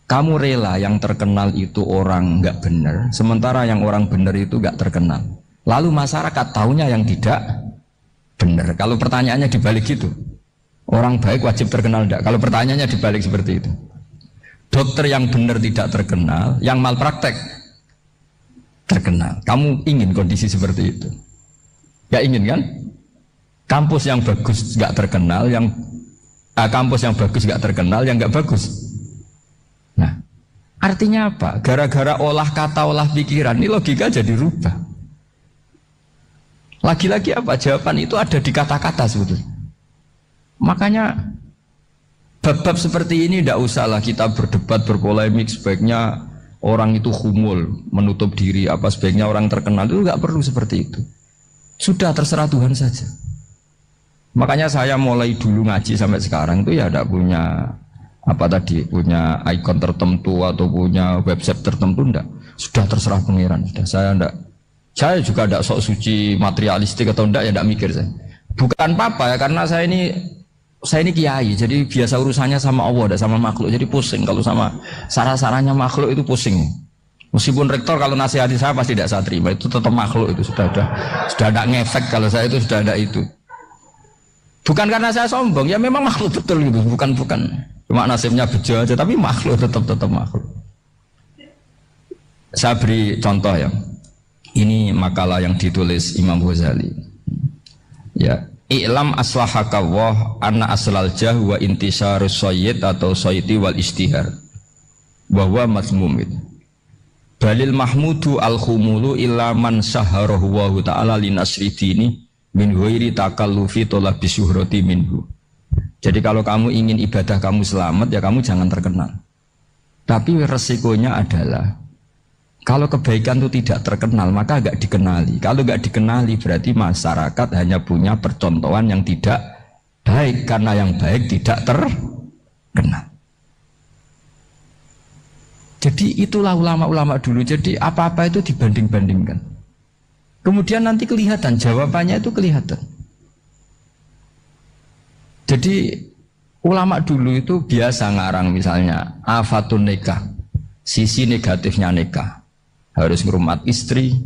kamu rela yang terkenal itu orang nggak benar, sementara yang orang benar itu nggak terkenal. Lalu masyarakat taunya yang tidak benar. Kalau pertanyaannya dibalik gitu, orang baik wajib terkenal enggak? Kalau pertanyaannya dibalik seperti itu, dokter yang benar tidak terkenal, yang malpraktek terkenal. Kamu ingin kondisi seperti itu? Gak ingin kan? Kampus yang bagus gak terkenal, kampus yang bagus gak terkenal, yang gak bagus. Nah, artinya apa? Gara-gara olah kata, olah pikiran, ini logika jadi rubah. Lagi-lagi apa? Jawaban itu ada di kata-kata sebetulnya. Makanya bab-bab seperti ini tidak usahlah kita berdebat, berpolemik. Sebaiknya orang itu humul, menutup diri, apa sebaiknya orang terkenal, itu nggak perlu seperti itu. Sudah terserah Tuhan saja. Makanya saya mulai dulu ngaji sampai sekarang itu ya tidak punya punya ikon tertentu atau punya website tertentu, enggak. Sudah terserah Pangeran. Sudah, saya enggak Saya juga tidak sok suci materialistik atau enggak ya tidak mikir saya. Bukan apa-apa ya karena saya ini kiai, jadi biasa urusannya sama Allah, tidak sama makhluk. Jadi pusing kalau sama sarah-sarahnya makhluk itu pusing. Meskipun rektor kalau nasihati saya pasti tidak saya terima, itu tetap makhluk itu sudah ada ngefek kalau saya itu sudah ada itu. Bukan karena saya sombong, ya memang makhluk betul gitu, bukan. Cuma nasibnya bejo aja, tapi makhluk tetap makhluk. Saya beri contoh ya. Ini makalah yang ditulis Imam Ghazali. Ya, i'lam aslahaka Allah anna aslal jah wa intisarus sayyid atau sayyidi wal istihar. Wa huwa mazmum. Balil mahmudu al-khumulu illa man saharahu wa ta'ala linasri dini min ghairi takallufi talabi syuhrati minhu. Jadi kalau kamu ingin ibadah kamu selamat ya kamu jangan terkenal. Tapi resikonya adalah kalau kebaikan itu tidak terkenal maka agak dikenali. Kalau agak dikenali berarti masyarakat hanya punya percontohan yang tidak baik karena yang baik tidak terkenal. Jadi itulah ulama-ulama dulu. Jadi apa-apa itu dibanding-bandingkan. Kemudian nanti kelihatan jawabannya itu kelihatan. Jadi ulama dulu itu biasa ngarang misalnya afatun nikah, sisi negatifnya nikah. Harus ngurmat istri,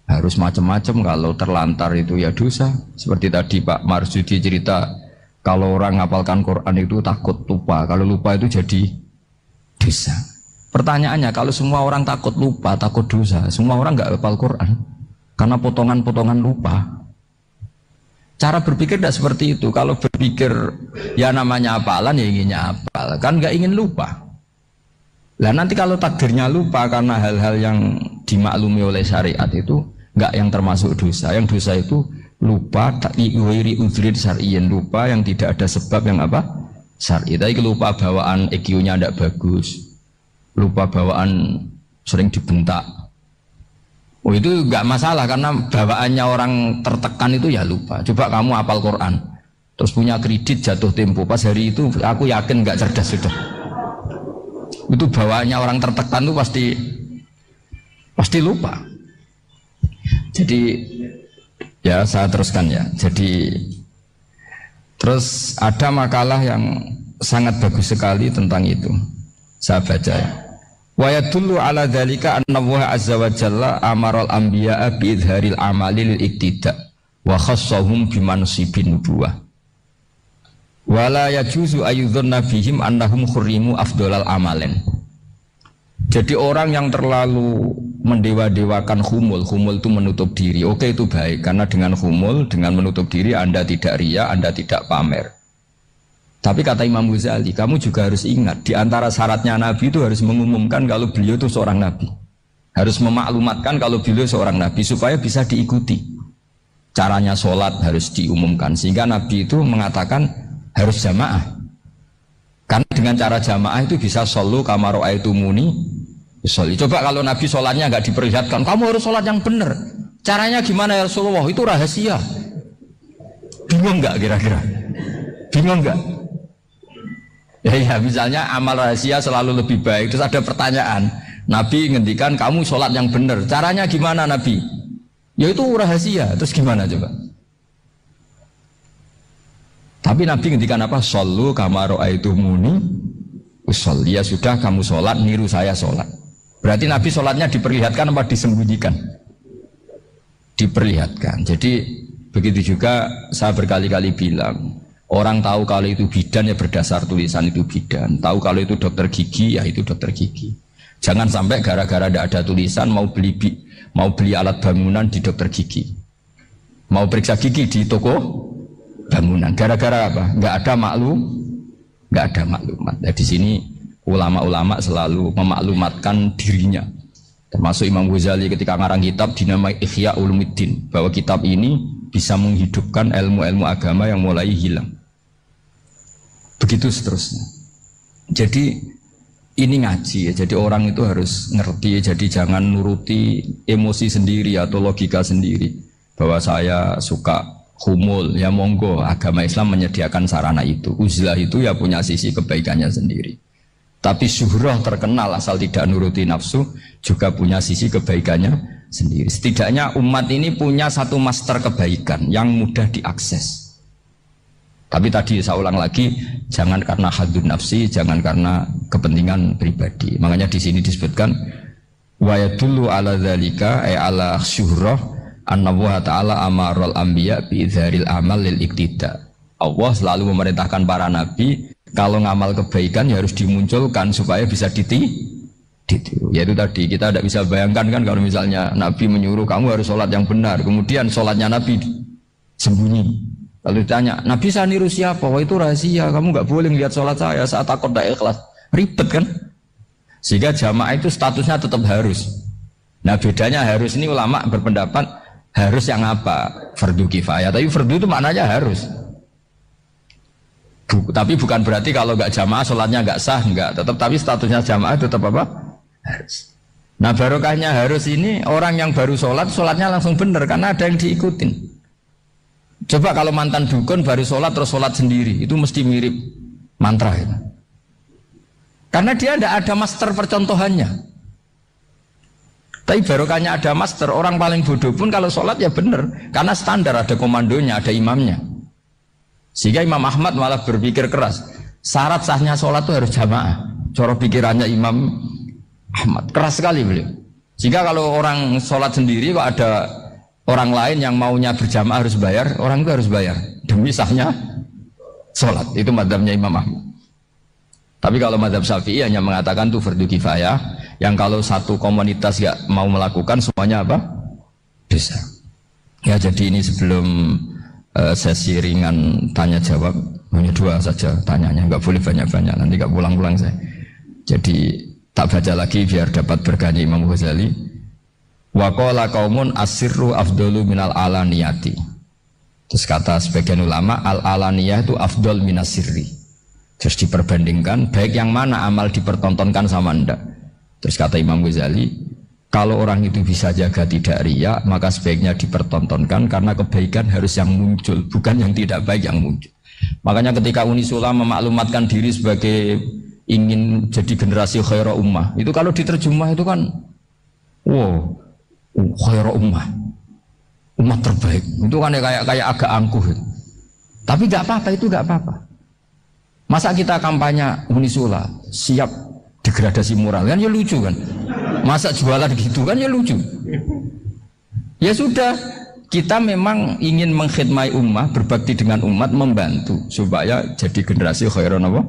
harus macam-macam, kalau terlantar itu ya dosa. Seperti tadi Pak Marsudi cerita, kalau orang ngapalkan Quran itu takut lupa, kalau lupa itu jadi dosa. Pertanyaannya, kalau semua orang takut lupa, takut dosa, semua orang nggak hafal Quran karena potongan-potongan lupa. Cara berpikir tidak seperti itu. Kalau berpikir ya namanya hafalan ya inginnya hafal, kan nggak ingin lupa. Lah nanti kalau takdirnya lupa karena hal-hal yang dimaklumi oleh syariat itu nggak yang termasuk dosa. Yang dosa itu lupa wiri udhrin syar'iyyan, lupa yang tidak ada sebab yang apa? Syar'i. Tapi lupa bawaan EQ-nya tidak bagus. Lupa bawaan sering dibentak. Oh itu nggak masalah karena bawaannya orang tertekan itu ya lupa. Coba kamu hafal Quran, terus punya kredit jatuh tempo, pas hari itu aku yakin nggak cerdas sudah. Itu bawaannya orang tertekan itu pasti lupa. Jadi ya saya teruskan ya. Jadi terus ada makalah yang sangat bagus sekali tentang itu. Saya baca ya. Wa yadullu ala dzalika anna Allah azza wa jalla amaral anbiya'a bi idharil amali lil iktida wa khassahum bi mansibin nubuwah. Wa la yajuzu ayyudhanna bihim annahum khurrimu afdhalal amalen. Jadi orang yang terlalu mendewa-dewakan khumul itu menutup diri. Oke itu baik karena dengan khumul, dengan menutup diri Anda tidak riya, Anda tidak pamer. Tapi kata Imam Ghazali, kamu juga harus ingat di antara syaratnya Nabi itu harus mengumumkan kalau beliau itu seorang Nabi. Harus memaklumatkan kalau beliau seorang Nabi supaya bisa diikuti. Caranya sholat harus diumumkan sehingga Nabi itu mengatakan harus jamaah. Karena dengan cara jamaah itu bisa shollu kama ra'aitumuni sholli. Coba kalau Nabi sholatnya nggak diperlihatkan, kamu harus sholat yang benar. Caranya gimana ya Rasulullah? Itu rahasia. Bingung nggak kira-kira? Bingung nggak? Ya misalnya amal rahasia selalu lebih baik. Terus ada pertanyaan, Nabi ngendikan kamu sholat yang benar. Caranya gimana Nabi? Ya itu rahasia. Terus gimana coba? Tapi Nabi ngendikan apa? Shollu kama ra'aitumuni usolli. Ya sudah kamu sholat, niru saya sholat. Berarti Nabi sholatnya diperlihatkan apa disembunyikan? Diperlihatkan. Jadi begitu juga saya berkali-kali bilang, orang tahu kalau itu bidan ya berdasar tulisan itu bidan. Tahu kalau itu dokter gigi ya itu dokter gigi. Jangan sampai gara-gara tidak ada tulisan mau beli alat bangunan di dokter gigi, mau periksa gigi di toko bangunan. Gara-gara apa? Nggak ada maklumat. Nah, di sini ulama-ulama selalu memaklumatkan dirinya. Termasuk Imam Ghazali ketika ngarang kitab dinamai Ihya Ulumuddin, bahwa kitab ini bisa menghidupkan ilmu-ilmu agama yang mulai hilang. Begitu seterusnya. Jadi ini ngaji ya. Jadi orang itu harus ngerti. Jadi jangan nuruti emosi sendiri atau logika sendiri. Bahwa saya suka humul, ya monggo. Agama Islam menyediakan sarana itu. Uzlah itu ya punya sisi kebaikannya sendiri. Tapi syuhrah terkenal asal tidak nuruti nafsu juga punya sisi kebaikannya sendiri. Setidaknya umat ini punya satu master kebaikan yang mudah diakses. Tapi tadi saya ulang lagi, jangan karena hadun nafsi, jangan karena kepentingan pribadi. Makanya di sini disebutkan wa yadullu ala dzalika ay ala syuhrah anna wa ta'ala amarul anbiya bi idzharil amal lil iktida. Allah selalu memerintahkan para nabi kalau ngamal kebaikan ya harus dimunculkan supaya bisa ditiru. Yaitu tadi kita tidak bisa bayangkan kan kalau misalnya Nabi menyuruh kamu harus sholat yang benar, kemudian sholatnya Nabi sembunyi. Lalu ditanya, Nabi saya niru siapa? Wah itu rahasia, kamu nggak boleh lihat sholat saya saat takut tidak ikhlas. Ribet kan? Sehingga jamaah itu statusnya tetap harus. Nah bedanya harus ini ulama berpendapat harus yang apa? Fardu kifayah. Tapi fardu itu maknanya harus. Tapi bukan berarti kalau nggak jamaah sholatnya nggak sah, nggak. Tapi statusnya jamaah tetap apa? Harus. Nah barokahnya harus ini orang yang baru sholat, sholatnya langsung benar karena ada yang diikutin. Coba kalau mantan dukun baru sholat terus sholat sendiri, itu mesti mirip mantra itu. Karena dia tidak ada master percontohannya. Tapi barokahnya ada master, orang paling bodoh pun kalau sholat ya benar, karena standar ada komandonya, ada imamnya. Sehingga Imam Ahmad malah berpikir keras, syarat sahnya sholat itu harus jamaah. Cara pikirannya Imam Ahmad keras sekali beliau. Jika kalau orang sholat sendiri kok ada orang lain yang maunya berjamaah harus bayar, orang itu harus bayar demi sahnya sholat. Itu madzhabnya Imam Ahmad. Tapi kalau madzhab Syafi'i hanya mengatakan itu fardu kifayah, yang kalau satu komunitas gak mau melakukan semuanya apa? Dosa. Ya jadi ini sebelum sesi ringan tanya jawab, hanya 2 saja tanyanya, nggak boleh banyak-banyak, nanti nggak pulang-pulang saya. Jadi tak baca lagi biar dapat berkahnya Imam Ghazali. Wa qala qaumun asirru afdalu minal alaniyati. Terus kata sebagian ulama al alaniyah itu afdal minas sirri. Terus diperbandingkan baik yang mana amal dipertontonkan sama ndak. Terus kata Imam Ghazali, kalau orang itu bisa jaga tidak riya, maka sebaiknya dipertontonkan karena kebaikan harus yang muncul, bukan yang tidak baik yang muncul. Makanya ketika Unisula memaklumatkan diri sebagai ingin jadi generasi khaira ummah, itu kalau diterjemah itu kan wow, khaira ummah, umat terbaik. Itu kan kayak agak angkuh. Tapi nggak apa-apa, itu nggak apa-apa. Masa kita kampanye Unisula siap degradasi moral kan ya lucu kan. Masa jualan gitu kan ya lucu. Ya sudah, kita memang ingin mengkhidmati ummah, berbakti dengan umat, membantu supaya jadi generasi khairan apa?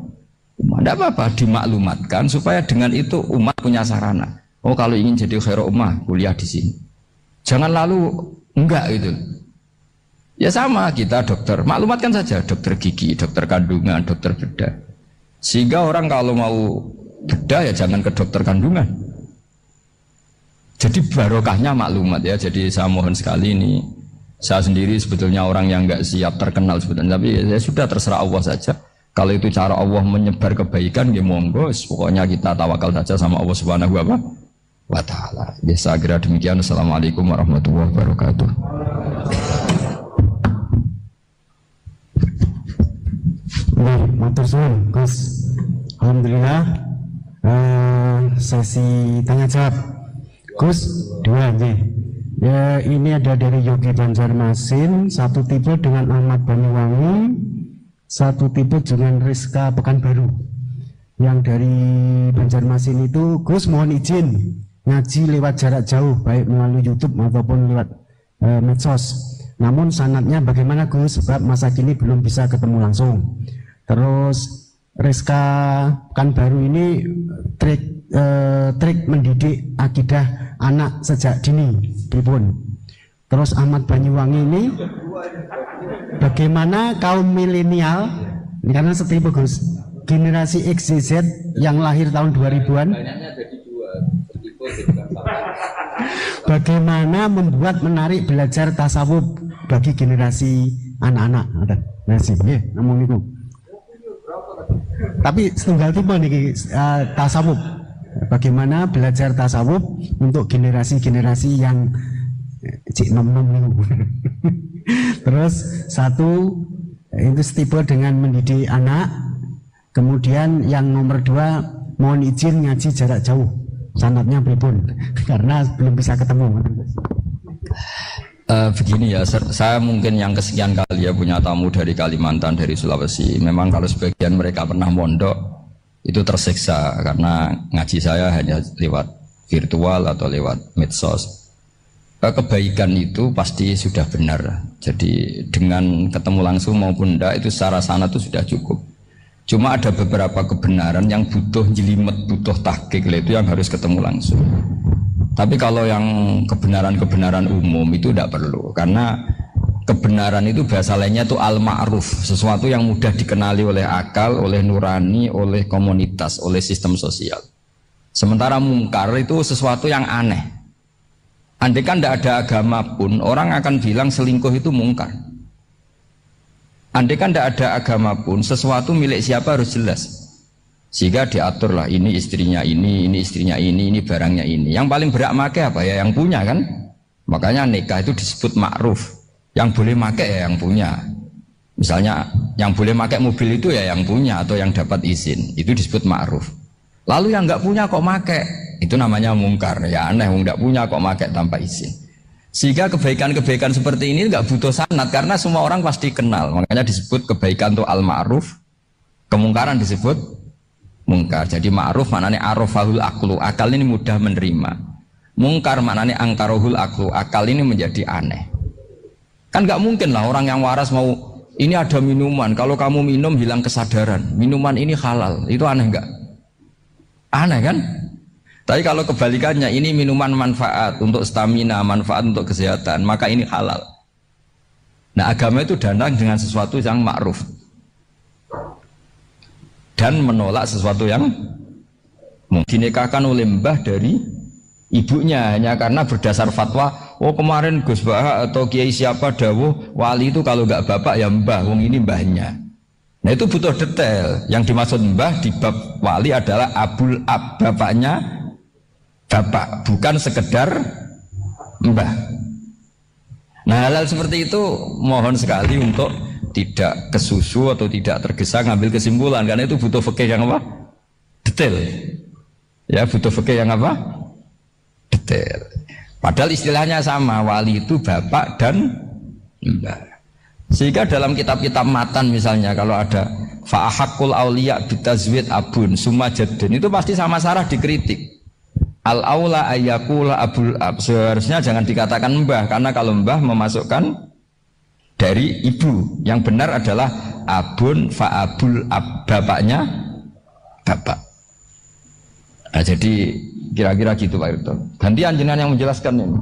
Umat. Tidak apa-apa, dimaklumatkan supaya dengan itu umat punya sarana. Oh kalau ingin jadi khairan ummah, kuliah di sini. Jangan lalu enggak gitu. Ya sama kita dokter, maklumatkan saja dokter gigi, dokter kandungan, dokter bedah. Sehingga orang kalau mau bedah ya jangan ke dokter kandungan. Jadi barokahnya maklumat ya. Jadi saya mohon sekali ini, saya sendiri sebetulnya orang yang nggak siap terkenal sebetulnya, tapi ya sudah terserah Allah saja. Kalau itu cara Allah menyebar kebaikan, ya monggo. Pokoknya kita tawakal saja sama Allah Subhanahu wa Ta'ala. Ya saya kira demikian. Assalamualaikum warahmatullahi wabarakatuh. Matur suwun, Gus. Alhamdulillah. Sesi tanya jawab. Gus, 2 aja. Ya, ini ada dari Yogi Banjarmasin, satu tipe dengan Ahmad Banyuwangi, satu tipe dengan Rizka Pekanbaru. Yang dari Banjarmasin itu, Gus mohon izin ngaji lewat jarak jauh, baik melalui YouTube maupun lewat medsos. Namun sanadnya bagaimana Gus? Sebab masa kini belum bisa ketemu langsung. Terus Rizka Pekanbaru ini trik mendidik akidah anak sejak dini, pripun. Terus Ahmad Banyuwangi ini bagaimana kaum milenial, karena setipe Gus, generasi X, Z yang lahir tahun 2000-an, bagaimana membuat menarik belajar tasawuf bagi generasi anak-anak. Nah sih, ngomong itu. Tapi setunggal tipe nih tasawuf. Bagaimana belajar tasawuf untuk generasi-generasi yang cik nom-nom nih. Terus satu itu tipe dengan mendidik anak. Kemudian yang nomor 2 mohon izin ngaji jarak jauh. sanadnya pripun karena belum bisa ketemu. Begini ya, saya mungkin yang kesekian kali ya punya tamu dari Kalimantan, dari Sulawesi. Memang kalau sebagian mereka pernah mondok itu tersiksa karena ngaji saya hanya lewat virtual atau lewat medsos. Kebaikan itu pasti sudah benar. Jadi dengan ketemu langsung maupun enggak itu secara sana itu sudah cukup. Cuma ada beberapa kebenaran yang butuh jelimet, butuh tahqiq, itu yang harus ketemu langsung. Tapi kalau yang kebenaran-kebenaran umum itu tidak perlu, karena kebenaran itu bahasa lainnya itu al-ma'ruf, sesuatu yang mudah dikenali oleh akal, oleh nurani, oleh komunitas, oleh sistem sosial. Sementara mungkar itu sesuatu yang aneh. Andai kan tidak ada agama pun, orang akan bilang selingkuh itu mungkar. Andai kan tidak ada agama pun, sesuatu milik siapa harus jelas. Sehingga diaturlah ini istrinya ini istrinya ini barangnya ini. Yang paling berhak make apa ya yang punya kan? Makanya nikah itu disebut ma'ruf. Yang boleh make ya yang punya. Misalnya yang boleh make mobil itu ya yang punya atau yang dapat izin. Itu disebut ma'ruf. Lalu yang nggak punya kok make, itu namanya mungkar. Ya aneh, nggak punya kok make tanpa izin. Sehingga kebaikan-kebaikan seperti ini nggak butuh sanad karena semua orang pasti kenal. Makanya disebut kebaikan itu al-ma'ruf, kemungkaran disebut mungkar. Jadi ma'ruf maknanya arafahul aklu, akal ini mudah menerima. Mungkar maknanya angkarohul aklu, akal ini menjadi aneh. Kan nggak mungkin lah orang yang waras mau ini ada minuman, kalau kamu minum hilang kesadaran, minuman ini halal, itu aneh nggak? Aneh kan? Tapi kalau kebalikannya ini minuman manfaat untuk stamina, manfaat untuk kesehatan, maka ini halal. Nah agama itu datang dengan sesuatu yang ma'ruf dan menolak sesuatu yang dinikahkan oleh mbah dari ibunya hanya karena berdasar fatwa. Oh kemarin Gus Bah atau Kiai siapa dawuh wali itu kalau nggak bapak ya mbah, wong ini mbahnya. Nah itu butuh detail. Yang dimaksud mbah di bab wali adalah abul ab, bapaknya bapak, bukan sekedar mbah. Nah hal-hal seperti itu mohon sekali untuk tidak kesusu atau tidak tergesa ngambil kesimpulan, karena itu butuh fikih yang apa? Detail. Ya butuh fikih yang apa? Detail. Padahal istilahnya sama, wali itu bapak dan mbah. Sehingga dalam kitab-kitab matan misalnya kalau ada fa'ahakul auliya bitazwid abun summa jaddun, itu pasti sama Sarah dikritik. Al-aula ayyakula abul ab, seharusnya jangan dikatakan mbah, karena kalau mbah memasukkan dari ibu, yang benar adalah abun fa'abul ab, bapaknya bapak. Nah, jadi kira-kira gitu Pak Irto. Gantian jenengan yang menjelaskan ini.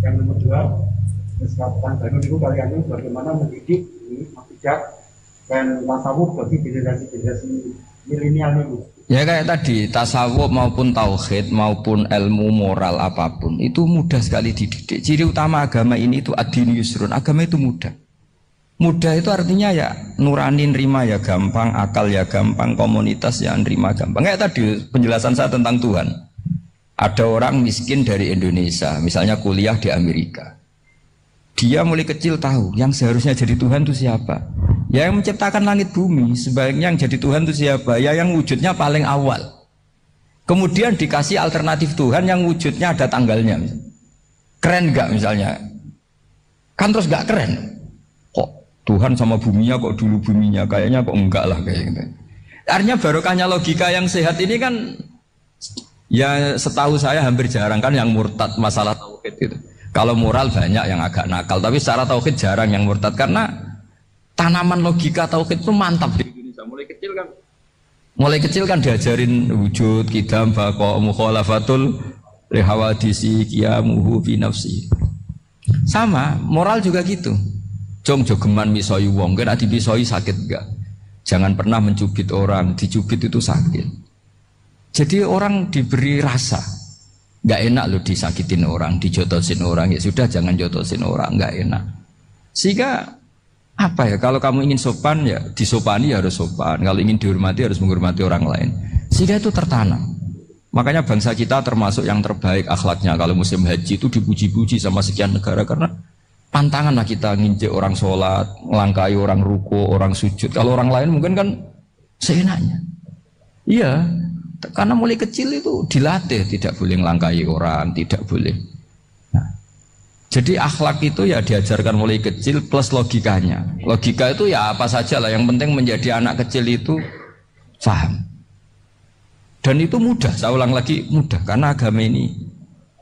Yang nomor 2, kesempatan baru itu kalian bagaimana mendidik ini bijak dan tasawuf bagi generasi milenial ini. Ya kayak tadi, tasawuf maupun tauhid maupun ilmu moral apapun itu mudah sekali dididik. Ciri utama agama ini itu ad-din yusrun, agama itu mudah. Mudah itu artinya ya nurani nerima ya gampang, akal ya gampang, komunitas ya nerima gampang. Kayak tadi penjelasan saya tentang Tuhan. Ada orang miskin dari Indonesia, misalnya kuliah di Amerika. Dia mulai kecil tahu yang seharusnya jadi Tuhan itu siapa. Ya yang menciptakan langit bumi, sebaiknya yang jadi Tuhan itu siapa? Ya yang wujudnya paling awal. Kemudian dikasih alternatif Tuhan yang wujudnya ada tanggalnya. Keren nggak misalnya? Kan terus nggak keren. Kok Tuhan sama buminya kok dulu buminya? Kayaknya kok enggak lah kayak gitu. Artinya barokahnya logika yang sehat ini kan. Ya setahu saya hampir jarang kan yang murtad masalah tauhid itu. Kalau moral banyak yang agak nakal, tapi secara tauhid jarang yang murtad karena tanaman logika tauhid itu mantap di Indonesia. Mulai kecil kan diajarin wujud, qidam, baqa, mukhalafatul lihawadisi, qiyamuhu fi nafsi. Sama, moral juga gitu. Jong jogeman misoi wong, kena dipisoi sakit enggak? Jangan pernah mencubit orang, dicubit itu sakit. Jadi orang diberi rasa, nggak enak loh disakitin orang, dijotosin orang, ya sudah jangan jotosin orang, nggak enak. Sehingga apa ya, kalau kamu ingin sopan ya disopani ya harus sopan, kalau ingin dihormati harus menghormati orang lain. Sehingga itu tertanam. Makanya bangsa kita termasuk yang terbaik akhlaknya. Kalau musim haji itu dipuji-puji sama sekian negara karena pantangan lah kita nginjek orang sholat, melangkai orang ruku, orang sujud. Kalau orang lain mungkin kan seenaknya. Iya, karena mulai kecil itu dilatih tidak boleh ngelangkai orang, tidak boleh. Nah, jadi akhlak itu ya diajarkan mulai kecil plus logikanya. Logika itu ya apa saja lah, yang penting menjadi anak kecil itu paham. Dan itu mudah, saya ulang lagi mudah, karena agama ini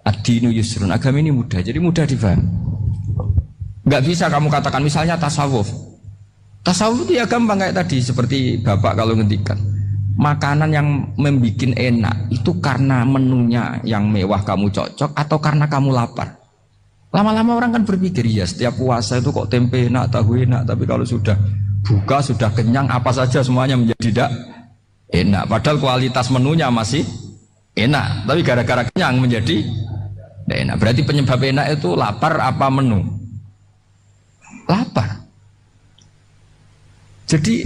ad-dinu yusrun, agama ini mudah, jadi mudah difahami. Enggak bisa kamu katakan misalnya tasawuf. Tasawuf itu ya gampang kayak tadi, seperti Bapak kalau ngendikan. Makanan yang membuat enak itu karena menunya yang mewah kamu cocok atau karena kamu lapar. Lama-lama orang kan berpikir, ya setiap puasa itu kok tempe enak, tahu enak, tapi kalau sudah buka, sudah kenyang, apa saja semuanya menjadi tidak enak. Padahal kualitas menunya masih enak, tapi gara-gara kenyang menjadi tidak enak. Berarti penyebab enak itu lapar apa menu? Lapar. Jadi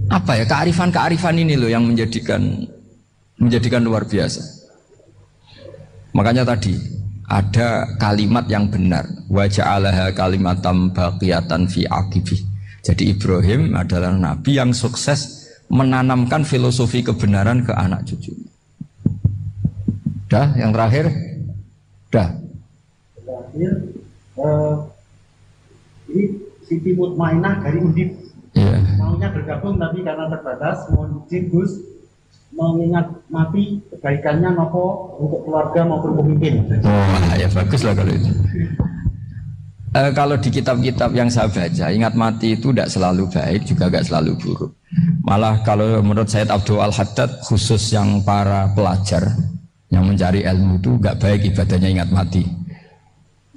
apa ya, kearifan ini loh yang menjadikan luar biasa. Makanya tadi ada kalimat yang benar, wa ja'alaha kalimatam baqiyatan fi aqibih. Jadi Ibrahim adalah nabi yang sukses menanamkan filosofi kebenaran ke anak cucunya. Dah, yang terakhir. Dah. Terakhir, ini Siti Mutmainah dari Undip. Yeah. Maunya bergabung tapi karena terbatas, mohon izin Gus mengingat mati kebaikannya nopo untuk keluarga maupun pemimpin. Oh ya bagus lah kalau itu. Kalau di kitab-kitab yang saya baca, ingat mati itu tidak selalu baik, juga tidak selalu buruk. Malah kalau menurut Sayyid Abdul Al-Haddad, khusus yang para pelajar yang mencari ilmu itu nggak baik ibadahnya ingat mati,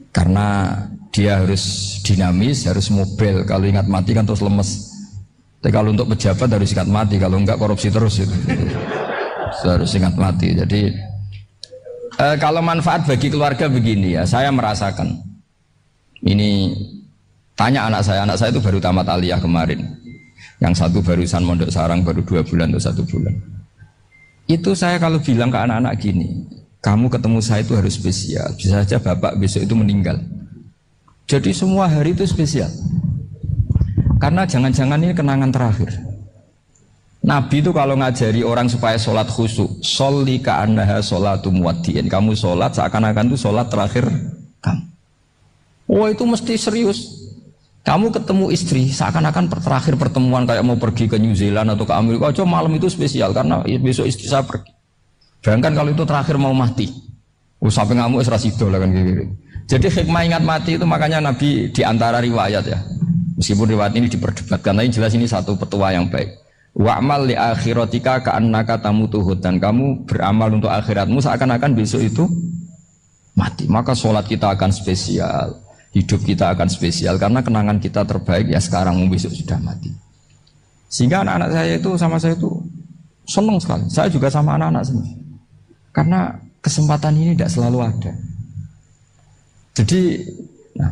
karena dia harus dinamis, harus mobil. Kalau ingat mati kan terus lemes. Tapi kalau untuk pejabat harus ingat mati, kalau enggak korupsi terus itu. Harus ingat mati. Jadi kalau manfaat bagi keluarga begini ya, saya merasakan. Ini tanya anak saya itu baru tamat aliyah kemarin. Yang satu barusan mondok sarang baru 2 bulan atau 1 bulan. Itu saya kalau bilang ke anak-anak gini, kamu ketemu saya itu harus spesial. Bisa saja bapak besok itu meninggal. Jadi semua hari itu spesial. Karena jangan-jangan ini kenangan terakhir. Nabi itu kalau ngajari orang supaya sholat khusyuk, sholli ka'annaha sholatu muwaddi'in. Kamu sholat seakan-akan itu sholat terakhir kamu. Oh itu mesti serius. Kamu ketemu istri seakan-akan terakhir pertemuan, kayak mau pergi ke New Zealand atau ke Amerika. Aja malam itu spesial karena besok istri saya pergi. Bayangkan kalau itu terakhir mau mati. Sampai ngamuk serasido lah kan gitu. Jadi hikmah ingat mati itu makanya Nabi diantara riwayat ya. Meskipun riwayat ini diperdebatkan, tapi jelas ini satu petua yang baik. Wa'mal li akhiratika ka'annaka tamutuhud, dan kamu beramal untuk akhiratmu seakan-akan besok itu mati. Maka sholat kita akan spesial, hidup kita akan spesial karena kenangan kita terbaik ya sekarang, besok sudah mati. Sehingga anak-anak saya itu sama saya itu senang sekali. Saya juga sama anak-anak semua. Karena kesempatan ini tidak selalu ada. Jadi, nah,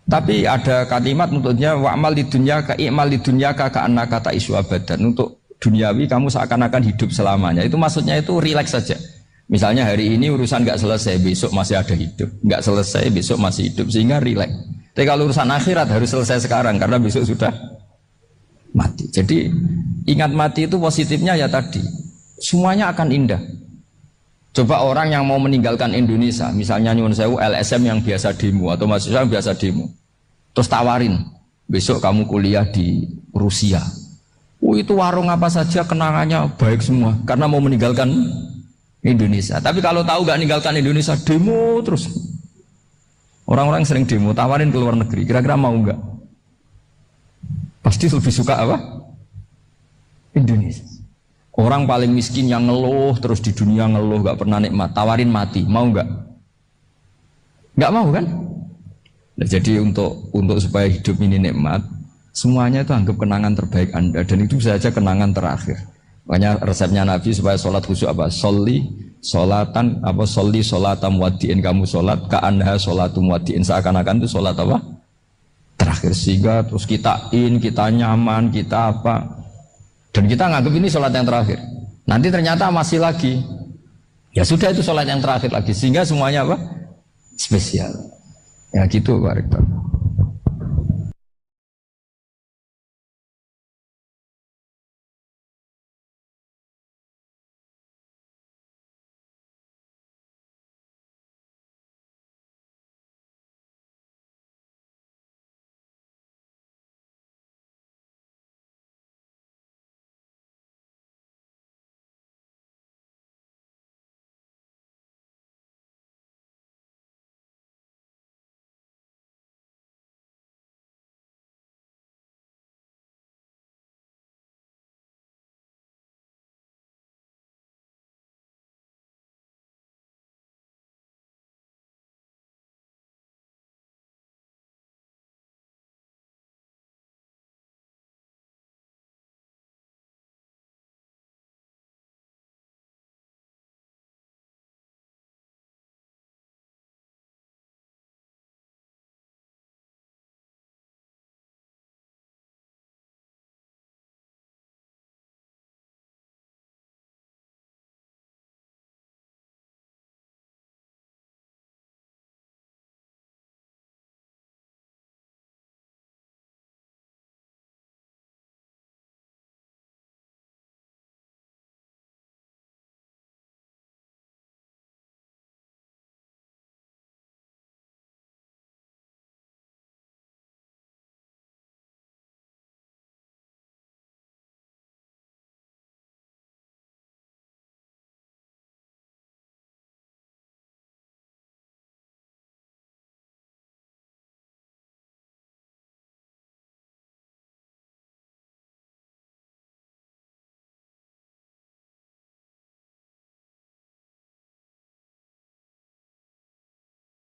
tapi ada kalimat untuknya wa'mal di dunya ka i'mal di dunya ka ka'annaka ta'isu abadan. Untuk duniawi kamu seakan-akan hidup selamanya. Itu maksudnya itu rileks saja. Misalnya hari ini urusan enggak selesai, besok masih ada hidup. Enggak selesai, besok masih hidup, sehingga rileks. Tapi kalau urusan akhirat harus selesai sekarang karena besok sudah mati. Jadi ingat mati itu positifnya ya tadi, semuanya akan indah. Coba orang yang mau meninggalkan Indonesia, misalnya nyuwun sewu LSM yang biasa demo atau mahasiswa yang biasa demo, terus tawarin besok kamu kuliah di Rusia. Itu warung apa saja kenangannya baik semua karena mau meninggalkan Indonesia. Tapi kalau tahu gak meninggalkan Indonesia, demo terus. Orang-orang sering demo, tawarin ke luar negeri, kira-kira mau nggak? Pasti lebih suka apa? Indonesia. Orang paling miskin yang ngeluh terus di dunia ngeluh gak pernah nikmat, tawarin mati, mau nggak? Nggak mau kan? Nah, jadi untuk supaya hidup ini nikmat, semuanya itu anggap kenangan terbaik Anda, dan itu saja kenangan terakhir. Makanya resepnya Nabi supaya sholat khusyuk apa? Sholli sholatan apa? Sholli sholatam wadiin, kamu sholat ka'anha sholatum wadiin, seakan-akan itu sholat apa? Terakhir, sehingga terus kita nyaman, kita apa? Dan kita nganggap ini sholat yang terakhir. Nanti ternyata masih lagi. Ya sudah, itu sholat yang terakhir lagi. Sehingga semuanya apa? Spesial. Ya gitu Pak Rektor.